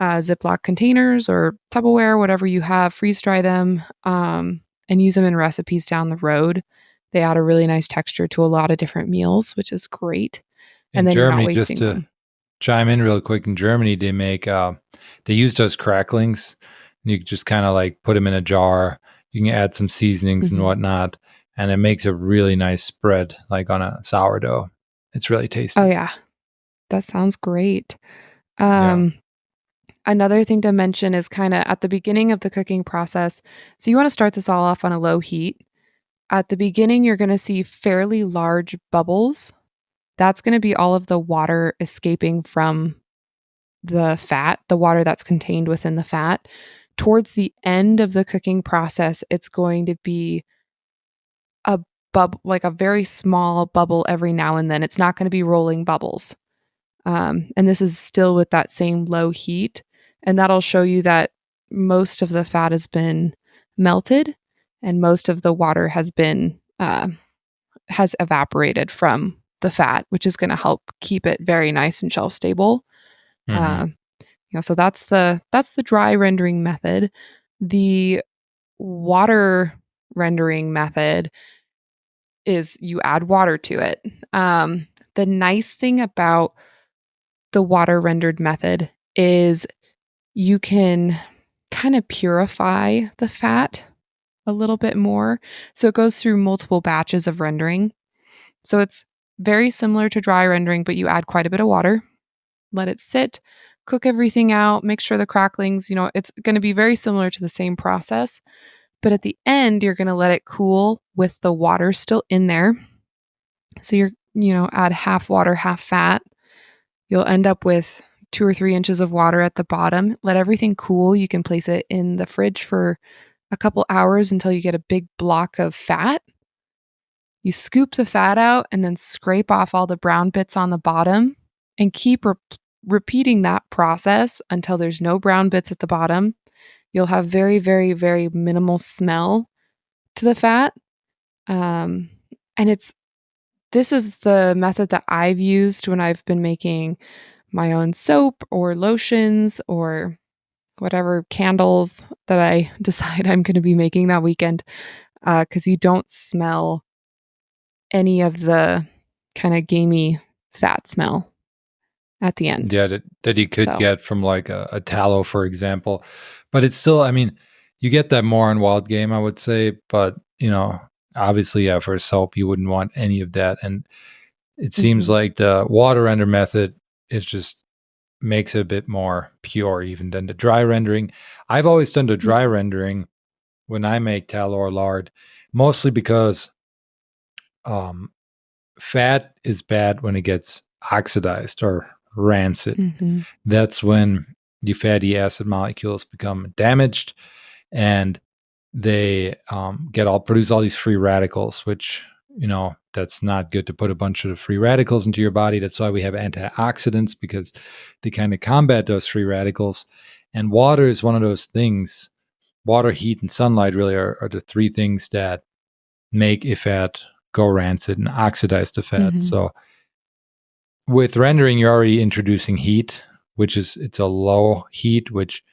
Ziploc containers or Tupperware, whatever you have, freeze dry them, and use them in recipes down the road. They add a really nice texture to a lot of different meals, which is great. In And then you're not Germany, just wasting to them. chime in real quick, in Germany, they make, they use those cracklings. And you just kind of like put them in a jar. You can add some seasonings and Mhm. whatnot. And it makes a really nice spread, like on a sourdough. It's really Oh, tasty. yeah. That sounds great. Yeah. Another thing to mention is kind of at the beginning of the cooking process. So you want to start this all off on a low heat. At the beginning, you're going to see fairly large bubbles. That's going to be all of the water escaping from the fat, the water that's contained within the fat. Towards the end of the cooking process, it's going to be a bubble, like a very small bubble every now and then. It's not going to be rolling bubbles. And this is still with that same low heat. And that'll show you that most of the fat has been melted and most of the water has evaporated from the fat, which is going to help keep it very nice and shelf stable. Hmm. Uh, so that's the dry rendering method. The water rendering method is you add water to it. The nice thing about the water rendered method is you can kind of purify the fat a little bit more. So it goes through multiple batches of rendering. So it's very similar to dry rendering, but you add quite a bit of water, let it sit, cook everything out, make sure the cracklings, it's going to be very similar to the same process. But at the end, you're going to let it cool with the water still in there. So add half water, half fat. You'll end up with 2 or 3 inches of water at the bottom. Let everything cool. You can place it in the fridge for a couple hours until you get a big block of fat. You scoop the fat out and then scrape off all the brown bits on the bottom and keep repeating that process until there's no brown bits at the bottom. You'll have very, very, very minimal smell to the fat. And this is the method that I've used when I've been making my own soap or lotions or whatever candles that I decide I'm going to be making that weekend, because you don't smell any of the kind of gamey fat smell at the end. Yeah, that you could So, get from like a tallow, for example. But it's still, I mean, you get that more on wild game, I would say. But, obviously, yeah, for a soap, you wouldn't want any of that. And it seems mhm. like the water render method is just makes it a bit more pure even than the dry rendering. I've always done the dry rendering when I make tallow or lard, mostly because fat is bad when it gets oxidized or rancid. Mm-hmm. That's when the fatty acid molecules become damaged, and they produce all these free radicals, which, that's not good to put a bunch of free radicals into your body. That's why we have antioxidants, because they kind of combat those free radicals. And water is one of those things. Water, heat, and sunlight really are the three things that make a fat go rancid and oxidize the fat. Mm-hmm. So with rendering, you're already introducing heat, it's a low heat, which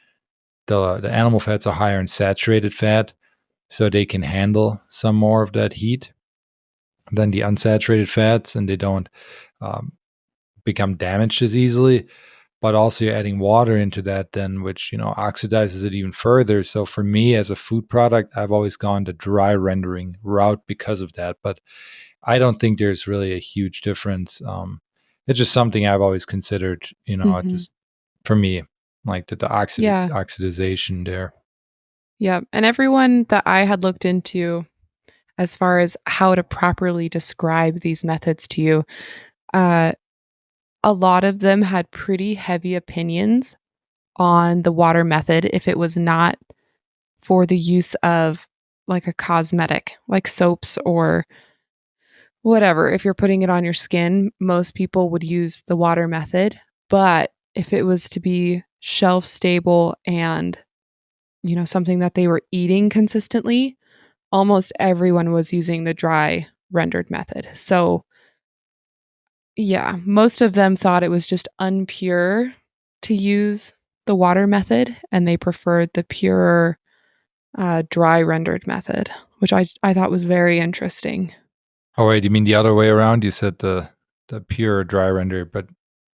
the animal fats are higher in saturated fat, so they can handle some more of that heat than the unsaturated fats, and they don't become damaged as easily. But also you're adding water into that then, which, oxidizes it even further. So for me as a food product, I've always gone the dry rendering route because of that. But I don't think there's really a huge difference. It's just something I've always considered, Mm-hmm. just for me, like the Yeah. oxidization there. Yeah. And everyone that I had looked into as far as how to properly describe these methods to you, a lot of them had pretty heavy opinions on the water method if it was not for the use of like a cosmetic, like soaps or whatever. If you're putting it on your skin, most people would use the water method. But if it was to be shelf stable and, something that they were eating consistently, almost everyone was using the dry rendered method. So, yeah, most of them thought it was just unpure to use the water method, and they preferred the pure dry rendered method, which I thought was very interesting. Oh wait, you mean the other way around? You said the pure dry render, but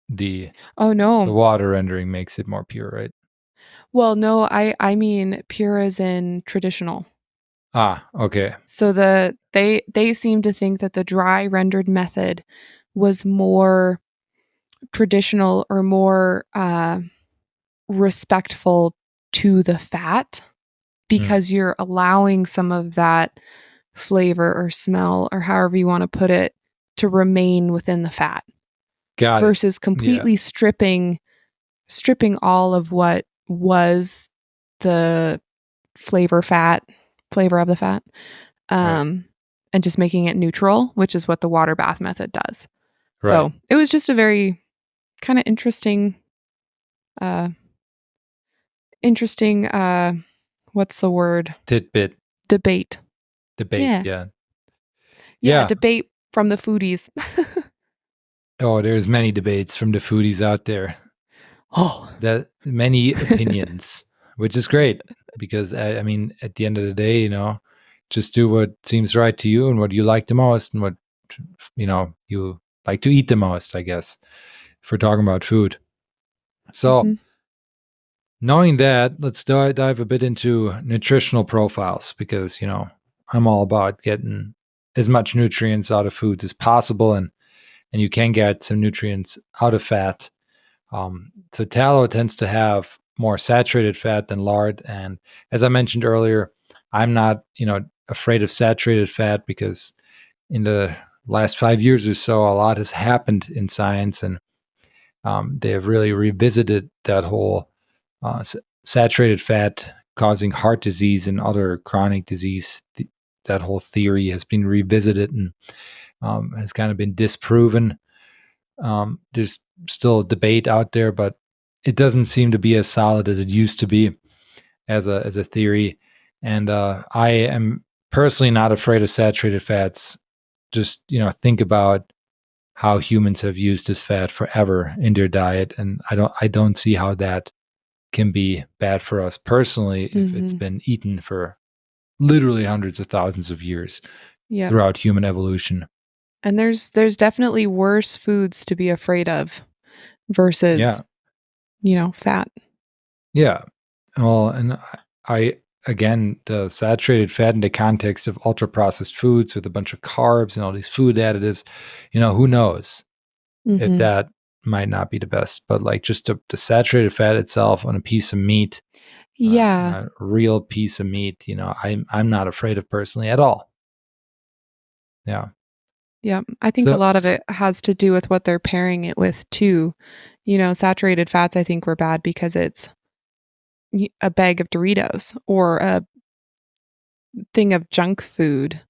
the Oh the no. water rendering makes it more pure, right? Well, no, I mean pure as in traditional. Ah, okay. So they seem to think that the dry rendered method was more traditional or more respectful to the fat Hmm. because you're allowing some of that flavor or smell or however you want to put it to remain within the fat Got it. versus Yeah, completely stripping all of what was the flavor of the fat, right, um, and just making it neutral, which is what the water bath method does. right. So it was just a very kind of uh, interesting, what's the word? Tidbit Debate. debate. Yeah. Yeah, Yeah. yeah. Debate from the foodies. Oh, there's many debates from the foodies out there. Oh. That many opinions, which is great because I mean, at the end of the day, just do what seems right to you and what you like the most and what you like to eat the most. I guess if we're talking about food. So Hmm. knowing that, let's dive a bit into nutritional profiles because I'm all about getting as much nutrients out of foods as possible, and you can get some nutrients out of fat. So tallow tends to have more saturated fat than lard, and as I mentioned earlier, I'm not afraid of saturated fat because in the last 5 years or so, a lot has happened in science, and they have really revisited that whole saturated fat causing heart disease and other chronic disease. That whole theory has been revisited and has kind of been disproven. There's still a debate out there, but it doesn't seem to be as solid as it used to be as a theory. And I am personally not afraid of saturated fats. Just think about how humans have used this fat forever in their diet, and I don't see how that can be bad for us personally if it's Hmm. been eaten for literally hundreds of thousands of years Yep. throughout human evolution. And there's definitely worse foods to be afraid of versus, Yeah. fat. Yeah. Well, and I again, the saturated fat in the context of ultra processed foods with a bunch of carbs and all these food additives, who knows if Hmm. that might not be the best, but like just the saturated fat itself on a piece of meat, Yeah. a real piece of meat, I'm not afraid of personally at all. Yeah. Yeah. I think a So, lot of it has to do with what they're pairing it with too. Saturated fats I think were bad because it's a bag of Doritos or a thing of junk food.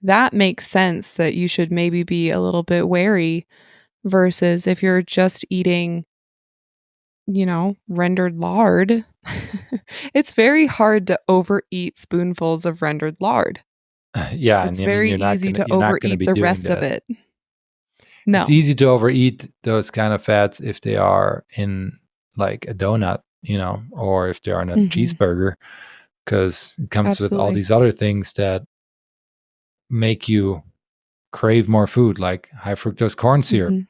That makes sense that you should maybe be a little bit wary versus if you're just eating, rendered lard. It's very hard to overeat spoonfuls of rendered lard. yeah, and It's I mean very easy to you're not gonna overeat be the doing rest of that. it. It's No. easy to overeat those kind of fats if they are in like a donut, or if they are in a Mhm. cheeseburger, because it comes with all Absolutely. these other things that make you crave more food, like high fructose corn syrup. Mhm.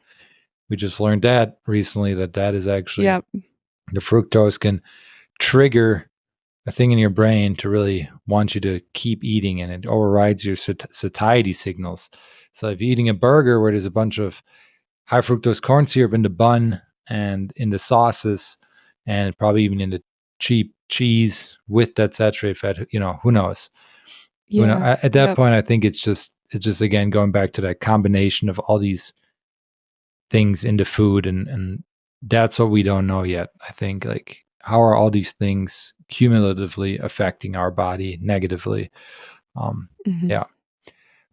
We just learned that recently, that is actually Yep. the fructose can trigger a thing in your brain to really want you to keep eating, and it overrides your satiety signals. So if you're eating a burger where there's a bunch of high fructose corn syrup in the bun and in the sauces, and probably even in the cheap cheese with that saturated fat, who knows? Yeah. At that Yep. point, I think it's just again going back to that combination of all these things into food, and that's what we don't know yet. I think, like, how are all these things cumulatively affecting our body negatively? Um, Mhm. yeah.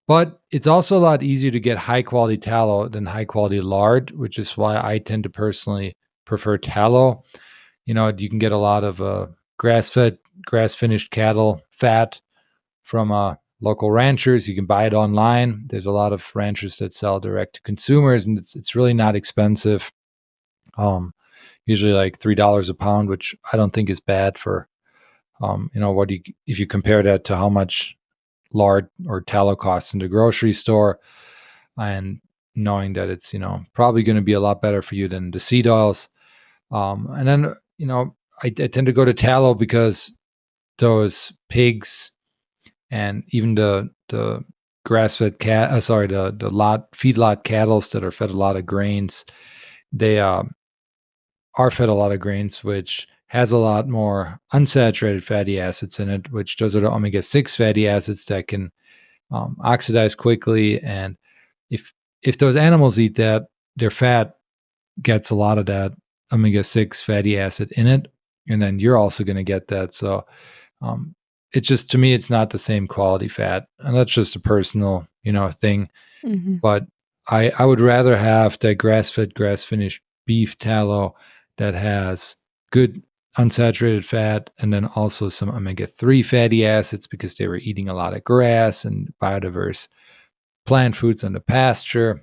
But it's also a lot easier to get high quality tallow than high quality lard, which is why I tend to personally prefer tallow. You can get a lot of grass fed, grass finished cattle fat from local ranchers. You can buy it online. There's a lot of ranchers that sell direct to consumers, and it's really not expensive. Um, Usually like $3 a pound, which I don't think is bad for what if you compare that to how much lard or tallow costs in the grocery store, and knowing that it's probably going to be a lot better for you than the seed oils. And then I tend to go to tallow because those pigs and even the grass fed the lot feedlot cattle that are fed a lot of grains, they are fed a lot of grains, which has a lot more unsaturated fatty acids in it, which those are the omega-6 fatty acids that can oxidize quickly. And if those animals eat that, their fat gets a lot of that omega-6 fatty acid in it, and then you're also going to get that. So um, it's just, to me, it's not the same quality fat, and that's just a personal thing. Mhm. But I would rather have that grass-fed, grass-finished beef tallow that has good unsaturated fat, and then also some omega-3 fatty acids, because they were eating a lot of grass and biodiverse plant foods on the pasture.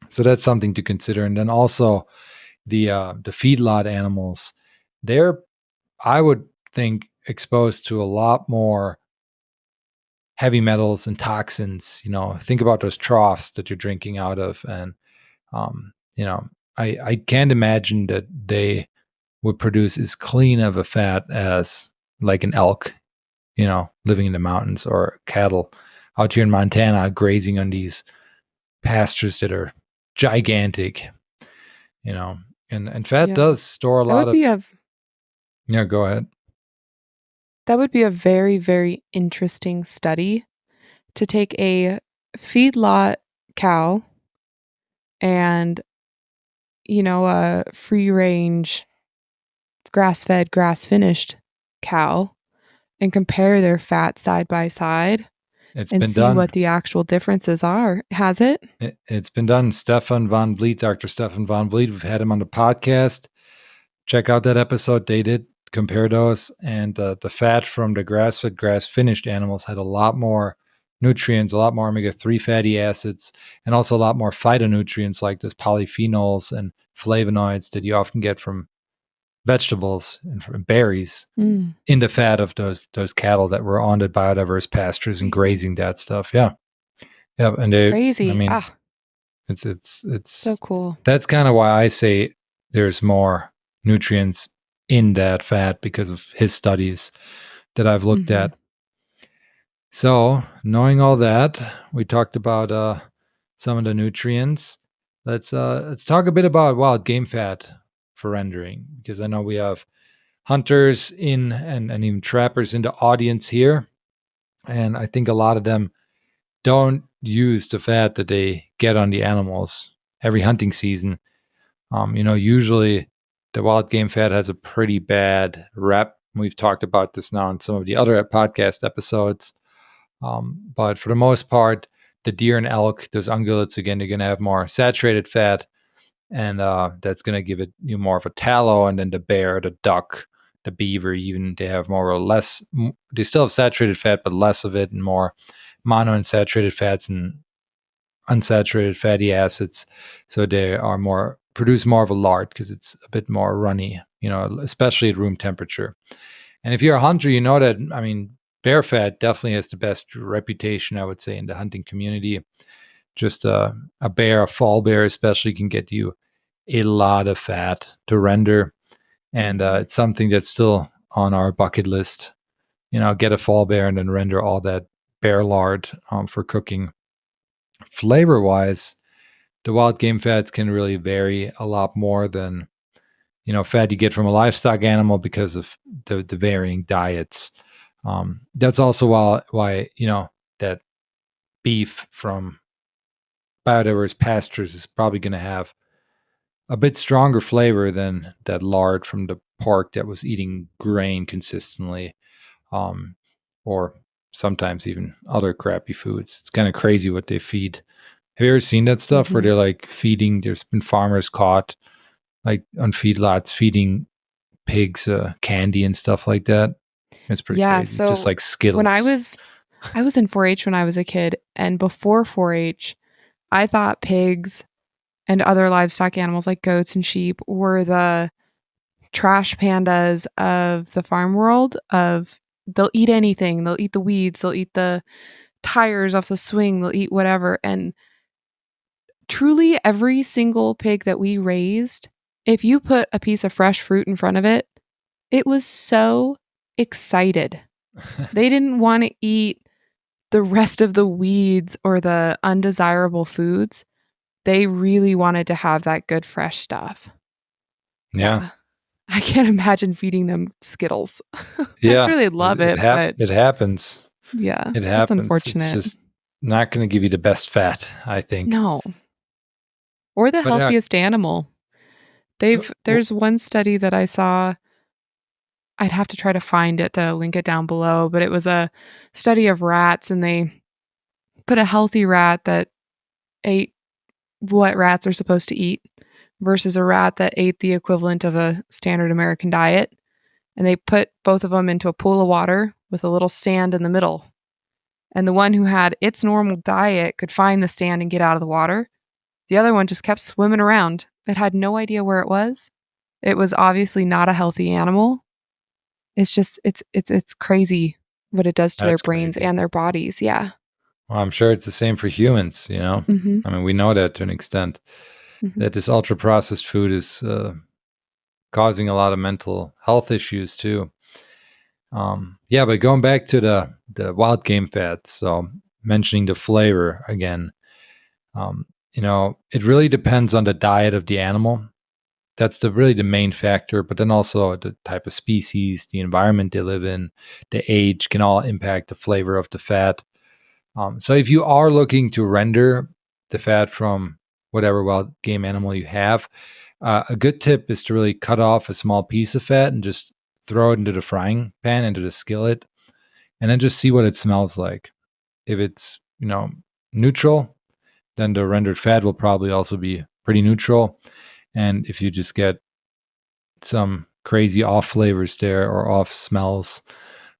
So that's something to consider. And then also the feedlot animals, they're, I would think, exposed to a lot more heavy metals and toxins. Think about those troughs that you're drinking out of, and um, you know, I can't imagine that they would produce as clean of a fat as like an elk, living in the mountains, or cattle out here in Montana grazing on these pastures that are gigantic, you know. And fat Yeah. does store a That lot would of. be a Yeah, go ahead. that would be a very, very interesting study to take a feedlot cow and, a free range, grass fed, grass finished cow and compare their fat side by side It's and been see done. what the actual differences are. Has it? It's been done. Stefan von Vliet, Dr. Stefan von Vliet, we've had him on the podcast. Check out that episode. They did compare those, and the fat from the grass-fed, grass-finished animals had a lot more nutrients, a lot more omega-3 fatty acids, and also a lot more phytonutrients like those polyphenols and flavonoids that you often get from vegetables and from berries Mm, in the fat of those cattle that were on the biodiverse pastures and crazy. grazing that stuff. Yeah, yeah, and I Crazy. mean, Ah, so it's cool. that's kind of why I say there's more nutrients in that fat, because of his studies that I've looked Mhm. at. So, knowing all that, we talked about some of the nutrients. let's talk a bit about wild game fat for rendering, because I know we have hunters in and even trappers in the audience here, and I think a lot of them don't use the fat that they get on the animals every hunting season. Usually the wild game fat has a pretty bad rep. We've talked about this now in some of the other podcast episodes. But for the most part, the deer and elk, those ungulates, again, they're going to have more saturated fat, and that's going to give it more of a tallow. And then the bear, the duck, the beaver, even, they have more or less, they still have saturated fat, but less of it, and more monounsaturated fats and unsaturated fatty acids. So they are produce more of a lard because it's a bit more runny, especially at room temperature. And if you're a hunter, you know that, bear fat definitely has the best reputation, I would say, in the hunting community. Just a fall bear especially can get you a lot of fat to render. And it's something that's still on our bucket list. Get a fall bear and then render all that bear lard for cooking. Flavor wise, the wild game fats can really vary a lot more than fat you get from a livestock animal because of the varying diets. That's also why that beef from biodiverse pastures is probably going to have a bit stronger flavor than that lard from the pork that was eating grain consistently, or sometimes even other crappy foods. It's kind of crazy what they feed. Have you ever seen that stuff where they're like feeding? There's been farmers caught like on feedlots feeding pigs candy and stuff like that. It's pretty crazy. So just like Skittles. When I was in 4-H when I was a kid, and before 4-H, I thought pigs and other livestock animals like goats and sheep were the trash pandas of the farm world. They'll eat anything. They'll eat the weeds. They'll eat the tires off the swing. They'll eat whatever. And truly, every single pig that we raised, if you put a piece of fresh fruit in front of it, it was so excited. They didn't want to eat the rest of the weeds or the undesirable foods. They really wanted to have that good fresh stuff. Yeah. I can't imagine feeding them Skittles. Yeah. I'm sure they'd love it, but it happens. Yeah. It happens. That's unfortunate. It's just not going to give you the best fat, I think. No. Or the healthiest animal. There's one study that I saw. I'd have to try to find it to link it down below, but it was a study of rats, and they put a healthy rat that ate what rats are supposed to eat versus a rat that ate the equivalent of a standard American diet. And they put both of them into a pool of water with a little stand in the middle. And the one who had its normal diet could find the stand and get out of the water. The other one just kept swimming around. It had no idea where it was. It was obviously not a healthy animal. It's just, it's crazy what it does to their brains and their bodies. Yeah. Well, I'm sure it's the same for humans, Mm-hmm. I mean, we know that to an extent, that this ultra processed food is causing a lot of mental health issues too. But going back to the wild game fats, so mentioning the flavor again, it really depends on the diet of the animal. That's really the main factor, but then also the type of species, the environment they live in, the age can all impact the flavor of the fat. So if you are looking to render the fat from whatever wild game animal you have, a good tip is to really cut off a small piece of fat and just throw it into the frying pan, into the skillet, and then just see what it smells like. If it's, neutral, then the rendered fat will probably also be pretty neutral. And if you just get some crazy off flavors there or off smells,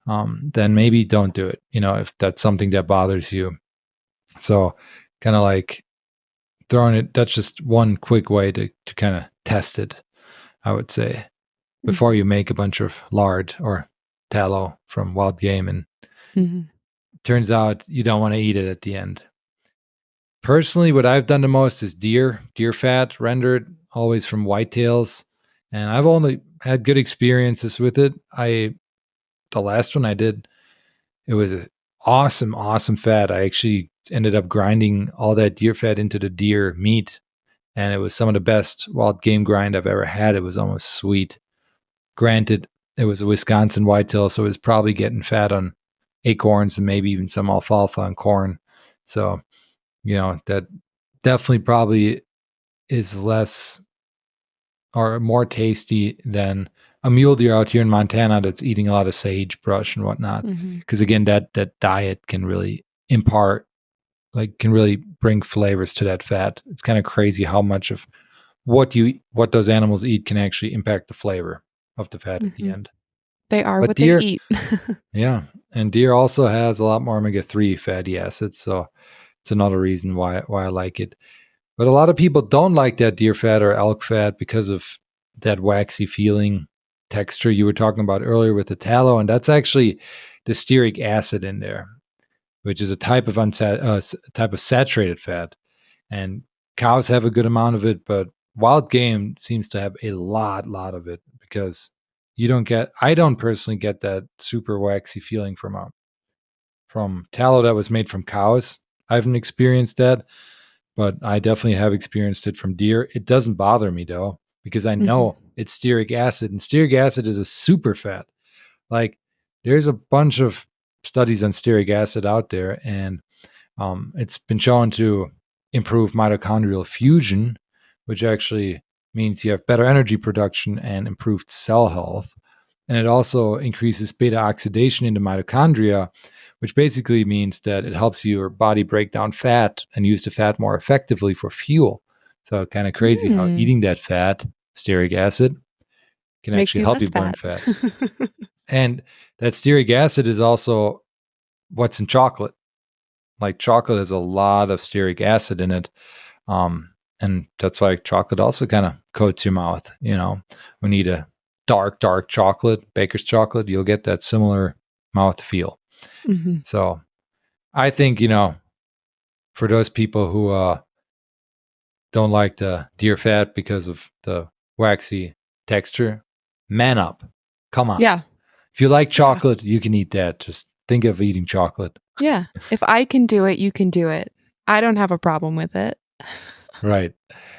then maybe don't do it, if that's something that bothers you. So kind of like throwing it, that's just one quick way to kind of test it, I would say, before you make a bunch of lard or tallow from wild game and turns out you don't want to eat it at the end. Personally, what I've done the most is deer fat rendered, always from whitetails. And I've only had good experiences with it. The last one I did, it was an awesome fat. I actually ended up grinding all that deer fat into the deer meat and it was some of the best wild game grind I've ever had. It was almost sweet. Granted, it was a Wisconsin whitetail, so it was probably getting fat on acorns and maybe even some alfalfa and corn. So, that definitely probably is less or more tasty than a mule deer out here in Montana that's eating a lot of sagebrush and whatnot. Because again, that diet can really can really bring flavors to that fat. It's kind of crazy how much of what those animals eat can actually impact the flavor of the fat at the end. They are But what deer, they eat. yeah, and deer also has a lot more omega-3 fatty acids, so it's another reason why I like it. But a lot of people don't like that deer fat or elk fat because of that waxy feeling texture you were talking about earlier with the tallow, and that's actually the stearic acid in there, which is a type of saturated fat. And cows have a good amount of it, but wild game seems to have a lot of it because I don't personally get that super waxy feeling from tallow that was made from cows. I haven't experienced that, but I definitely have experienced it from deer. It doesn't bother me though, because I know it's stearic acid, and stearic acid is a super fat. Like, there's a bunch of studies on stearic acid out there, and it's been shown to improve mitochondrial fusion, which actually means you have better energy production and improved cell health. And it also increases beta oxidation into mitochondria, which basically means that it helps your body break down fat and use the fat more effectively for fuel. So kind of crazy how eating that fat, stearic acid, can Makes actually you help less you burn fat. fat. And that stearic acid is also what's in chocolate. Like, chocolate has a lot of stearic acid in it. And that's why chocolate also kind of coats your mouth. When you eat a dark chocolate, baker's chocolate, you'll get that similar mouth feel. So I think, for those people who don't like the deer fat because of the waxy texture, man up. Come on. Yeah. If you like chocolate, you can eat that. Just think of eating chocolate. Yeah. If I can do it, you can do it. I don't have a problem with it. Right.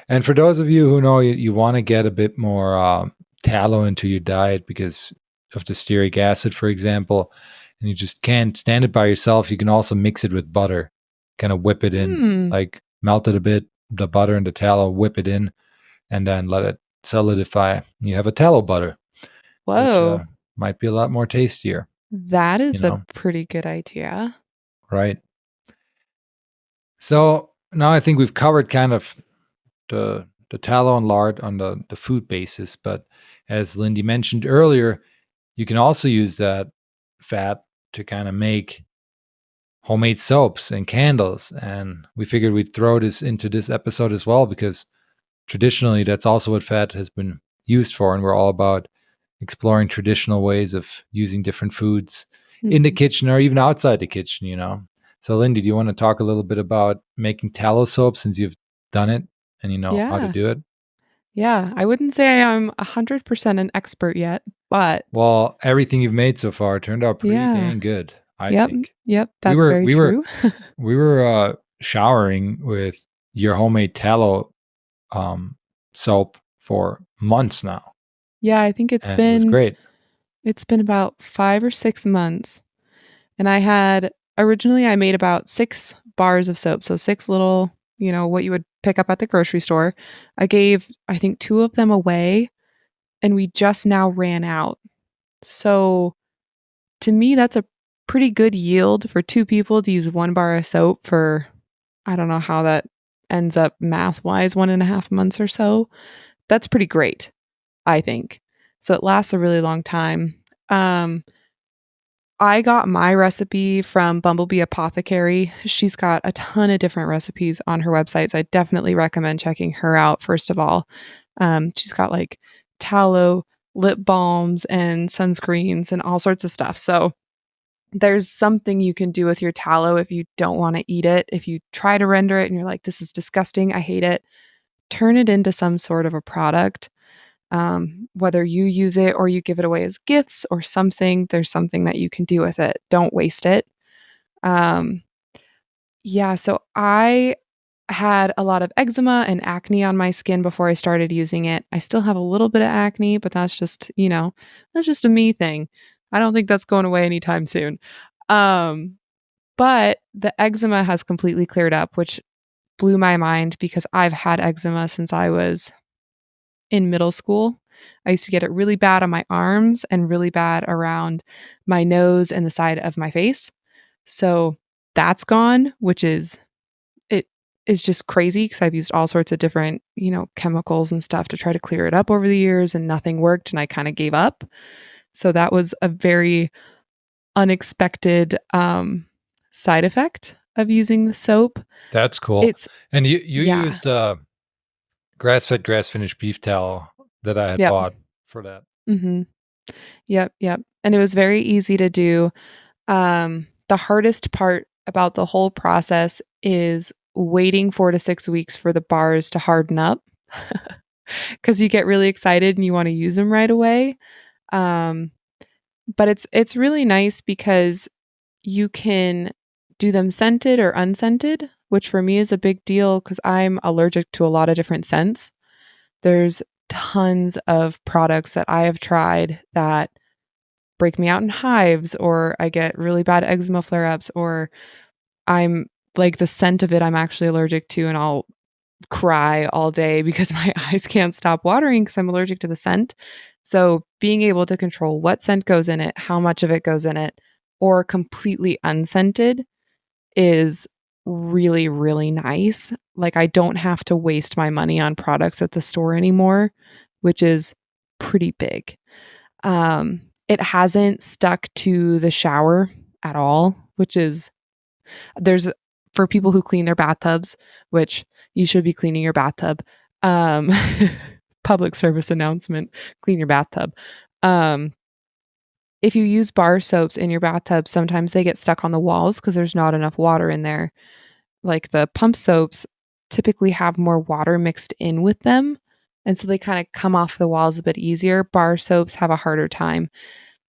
And for those of you who know you want to get a bit more tallow into your diet because of the stearic acid, for example, and you just can't stand it by yourself, you can also mix it with butter, kind of whip it in, like melt it a bit, the butter and the tallow, whip it in, and then let it solidify. You have a tallow butter, which Whoa. might be a lot more tastier. That is a pretty good idea. Right. So now I think we've covered kind of the tallow and lard on the food basis, but as Lindey mentioned earlier, you can also use that fat to kind of make homemade soaps and candles. And we figured we'd throw this into this episode as well, because traditionally that's also what fat has been used for. And we're all about exploring traditional ways of using different foods in the kitchen or even outside the kitchen, So Lindey, do you want to talk a little bit about making tallow soap, since you've done it and you know how to do it? Yeah. I wouldn't say I'm 100% an expert yet, but Well, everything you've made so far turned out pretty dang good, I think. Yep. That's very true. We were showering with your homemade tallow soap for months now. Yeah, I think And it was great. It's been about 5 or 6 months. And originally I made about 6 bars of soap, so 6 little, what you would pick up at the grocery store. I gave, I think, 2 of them away, and we just now ran out. So to me, that's a pretty good yield for 2 people to use 1 bar of soap for, I don't know how that ends up math-wise, 1.5 months or so. That's pretty great, I think. So it lasts a really long time. I got my recipe from Bumblebee Apothecary. She's got a ton of different recipes on her website, so I definitely recommend checking her out, first of all. She's got like tallow, lip balms, and sunscreens, and all sorts of stuff. So there's something you can do with your tallow if you don't want to eat it. If you try to render it and you're like, this is disgusting, I hate it, turn it into some sort of a product. Whether you use it or you give it away as gifts or something, there's something that you can do with it. Don't waste it. So I had a lot of eczema and acne on my skin before I started using it. I still have a little bit of acne, but that's just, that's just a me thing. I don't think that's going away anytime soon. Um, but the eczema has completely cleared up, which blew my mind because I've had eczema since I was in middle school. I used to get it really bad on my arms and really bad around my nose and the side of my face. So that's gone, which it is just crazy because I've used all sorts of different, chemicals and stuff to try to clear it up over the years and nothing worked and I kind of gave up. So that was a very unexpected side effect of using the soap. That's cool. It's And you yeah. used grass-fed, grass-finished beef tallow that I had Yep. bought for that. Mhm. Yep. And it was very easy to do. The hardest part about the whole process is waiting 4 to 6 weeks for the bars to harden up because you get really excited and you wanna use them right away. Um, but it's really nice because you can do them scented or unscented, which for me is a big deal because 'cause I'm allergic to a lot of different scents. There's tons of products that I have tried that break me out in hives, or I get really bad eczema flare ups, or I'm like the scent of it I'm actually allergic to, and I'll cry all day because my eyes can't stop watering because I'm allergic to the scent. So, being able to control what scent goes in it, how much of it goes in it, or completely unscented is really, really nice. Like, I don't have to waste my money on products at the store anymore, which is pretty big. It hasn't stuck to the shower at all, which is there's for people who clean their bathtubs, which you should be cleaning your bathtub. Um, public service announcement, clean your bathtub. Um, if you use bar soaps in your bathtub, sometimes they get stuck on the walls because there's not enough water in there. Like the pump soaps typically have more water mixed in with them. And so they kind of come off the walls a bit easier. Bar soaps have a harder time.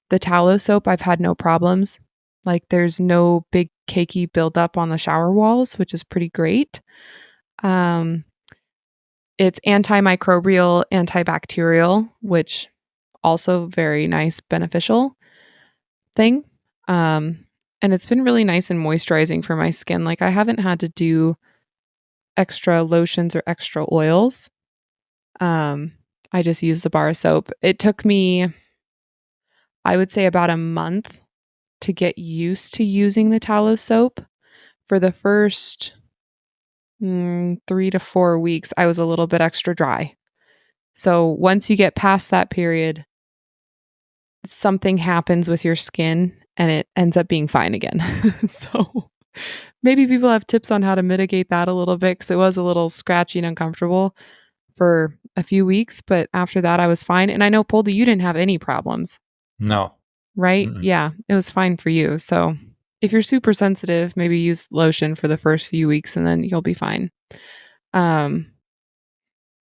The tallow soap, I've had no problems. Like there's no big cakey buildup on the shower walls, which is pretty great. Um, it's antimicrobial, antibacterial, which also very nice, beneficial thing. Um, and it's been really nice and moisturizing for my skin. Like I haven't had to do extra lotions or extra oils. Um, I just use the bar soap. It took me, I would say, about a month to get used to using the tallow soap. For the first 3 to 4 weeks, I was a little bit extra dry. So once you get past that period, something happens with your skin and it ends up being fine again. So maybe people have tips on how to mitigate that a little bit because it was a little scratchy and uncomfortable for a few weeks. But after that, I was fine. And I know, Poldy, you didn't have any problems, No. right? Mm-mm. Yeah, it was fine for you. So if you're super sensitive, maybe use lotion for the first few weeks and then you'll be fine. Um,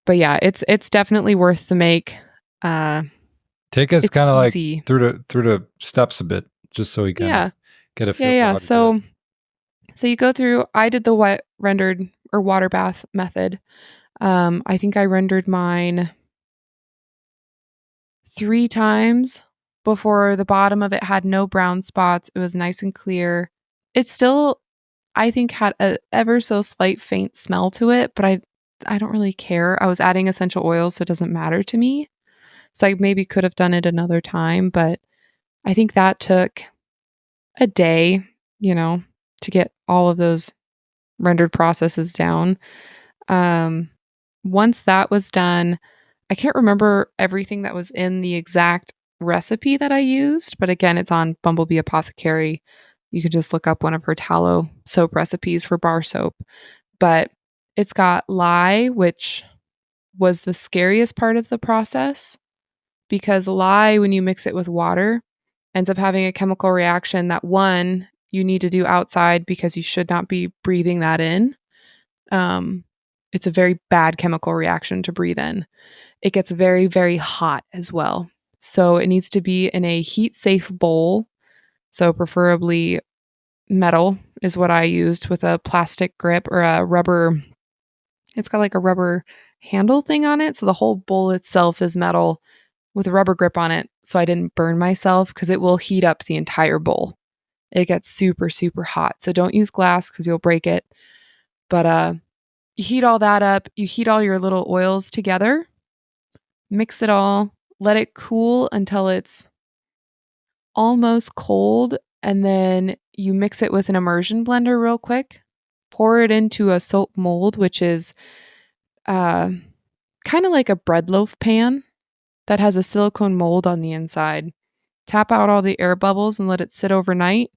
but yeah, it's definitely worth the make. Take us It's kind of like easy. through the steps a bit, just so we kind of Yeah. get a Yeah, feel for yeah. how to do it. So you go through I did the wet rendered or water bath method. I think I rendered mine 3 times before the bottom of it had no brown spots. It was nice and clear. It still, I think, had a ever so slight faint smell to it, but I don't really care. I was adding essential oils, so it doesn't matter to me. So I maybe could have done it another time, but I think that took a day, to get all of those rendered processes down. Um, Once that was done, I can't remember everything that was in the exact recipe that I used, but again, it's on Bumblebee Apothecary. You could just look up one of her tallow soap recipes for bar soap. But it's got lye, which was the scariest part of the process because lye, when you mix it with water, ends up having a chemical reaction that one, you need to do outside because you should not be breathing that in. Um, it's a very bad chemical reaction to breathe in. It gets very, very hot as well. So it needs to be in a heat safe bowl. So preferably metal is what I used with a plastic grip or a rubber It's got like a rubber handle thing on it. So the whole bowl itself is metal with a rubber grip on it. So I didn't burn myself because it will heat up the entire bowl. It gets super, super hot. So don't use glass because you'll break it. But you heat all that up. You heat all your little oils together, mix it all, let it cool until it's almost cold. And then you mix it with an immersion blender real quick. Pour it into a soap mold, which is kind of like a bread loaf pan that has a silicone mold on the inside. Tap out all the air bubbles and let it sit overnight.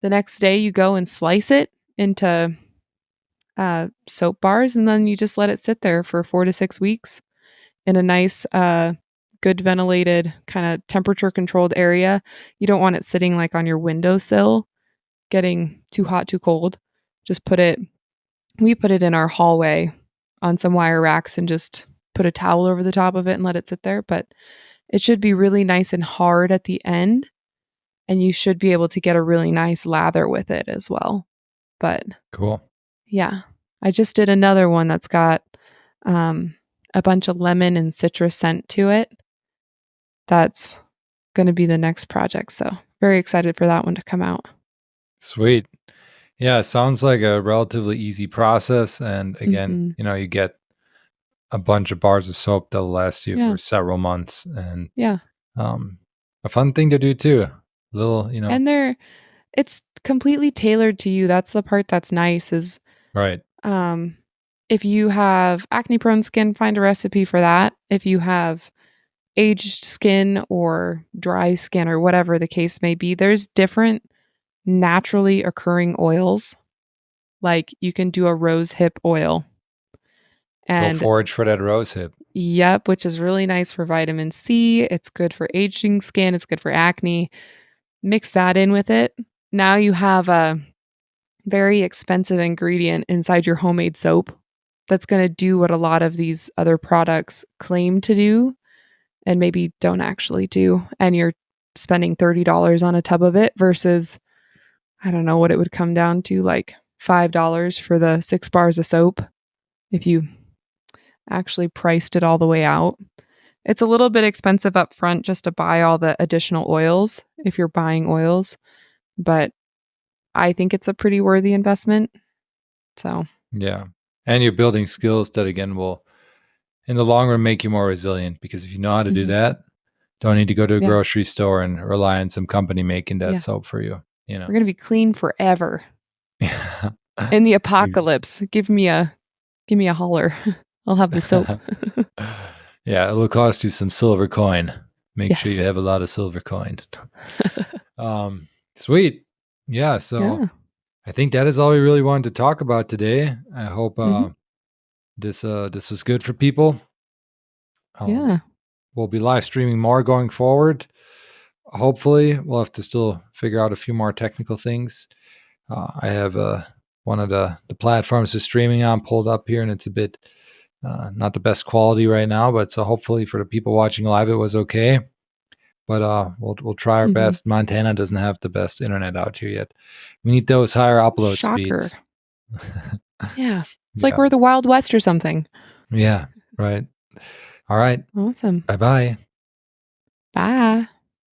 The next day, you go and slice it into soap bars, and then you just let it sit there for 4 to 6 weeks in a nice, good ventilated, kind of temperature controlled area. You don't want it sitting like on your windowsill, getting too hot, too cold. Just we put it in our hallway on some wire racks and just put a towel over the top of it and let it sit there. But it should be really nice and hard at the end. And you should be able to get a really nice lather with it as well. But Cool. yeah, I just did another one that's got a bunch of lemon and citrus scent to it. That's going to be the next project. So very excited for that one to come out. Sweet. Yeah, it sounds like a relatively easy process. And again, Mm-hmm. you get a bunch of bars of soap that'll last you Yeah. for several months. And Yeah. a fun thing to do too. Little, And it's completely tailored to you. That's the part that's nice is right. if you have acne prone skin, find a recipe for that. If you have aged skin or dry skin or whatever the case may be, there's different naturally occurring oils. Like you can do a rose hip oil. Go And forage for that rose hip. yep, which is really nice for vitamin C. It's good for aging skin. It's good for acne. Mix that in with it. Now you have a very expensive ingredient inside your homemade soap that's going to do what a lot of these other products claim to do and maybe don't actually do. And you're spending $30 on a tub of it versus, I don't know what it would come down to, like $5 for the 6 bars of soap if you actually priced it all the way out. It's a little bit expensive up front just to buy all the additional oils if you're buying oils, but I think it's a pretty worthy investment. So, Yeah. And you're building skills that again will in the long run make you more resilient because if you know how to do that, don't need to go to a yeah, grocery store and rely on some company making that yeah. soap for you, We're going to be clean forever. In the apocalypse, give me a holler. I'll have the soap. Yeah, it'll cost you some silver coin. Make sure Yes. you have a lot of silver coin. Sweet. Yeah, so Yeah. I think that is all we really wanted to talk about today. I hope Mhm. this was good for people. Yeah. We'll be live streaming more going forward. Hopefully, we'll have to still figure out a few more technical things. I have one of the platforms is streaming on pulled up here, and it's a bit not the best quality right now. But so hopefully for the people watching live, it was okay. But we'll try our best. Montana doesn't have the best internet out here yet. We need those higher upload Shocker. speeds. Yeah. It's like Yeah. we're the Wild West or something. Yeah. Right. All right. Awesome. Bye bye. Bye.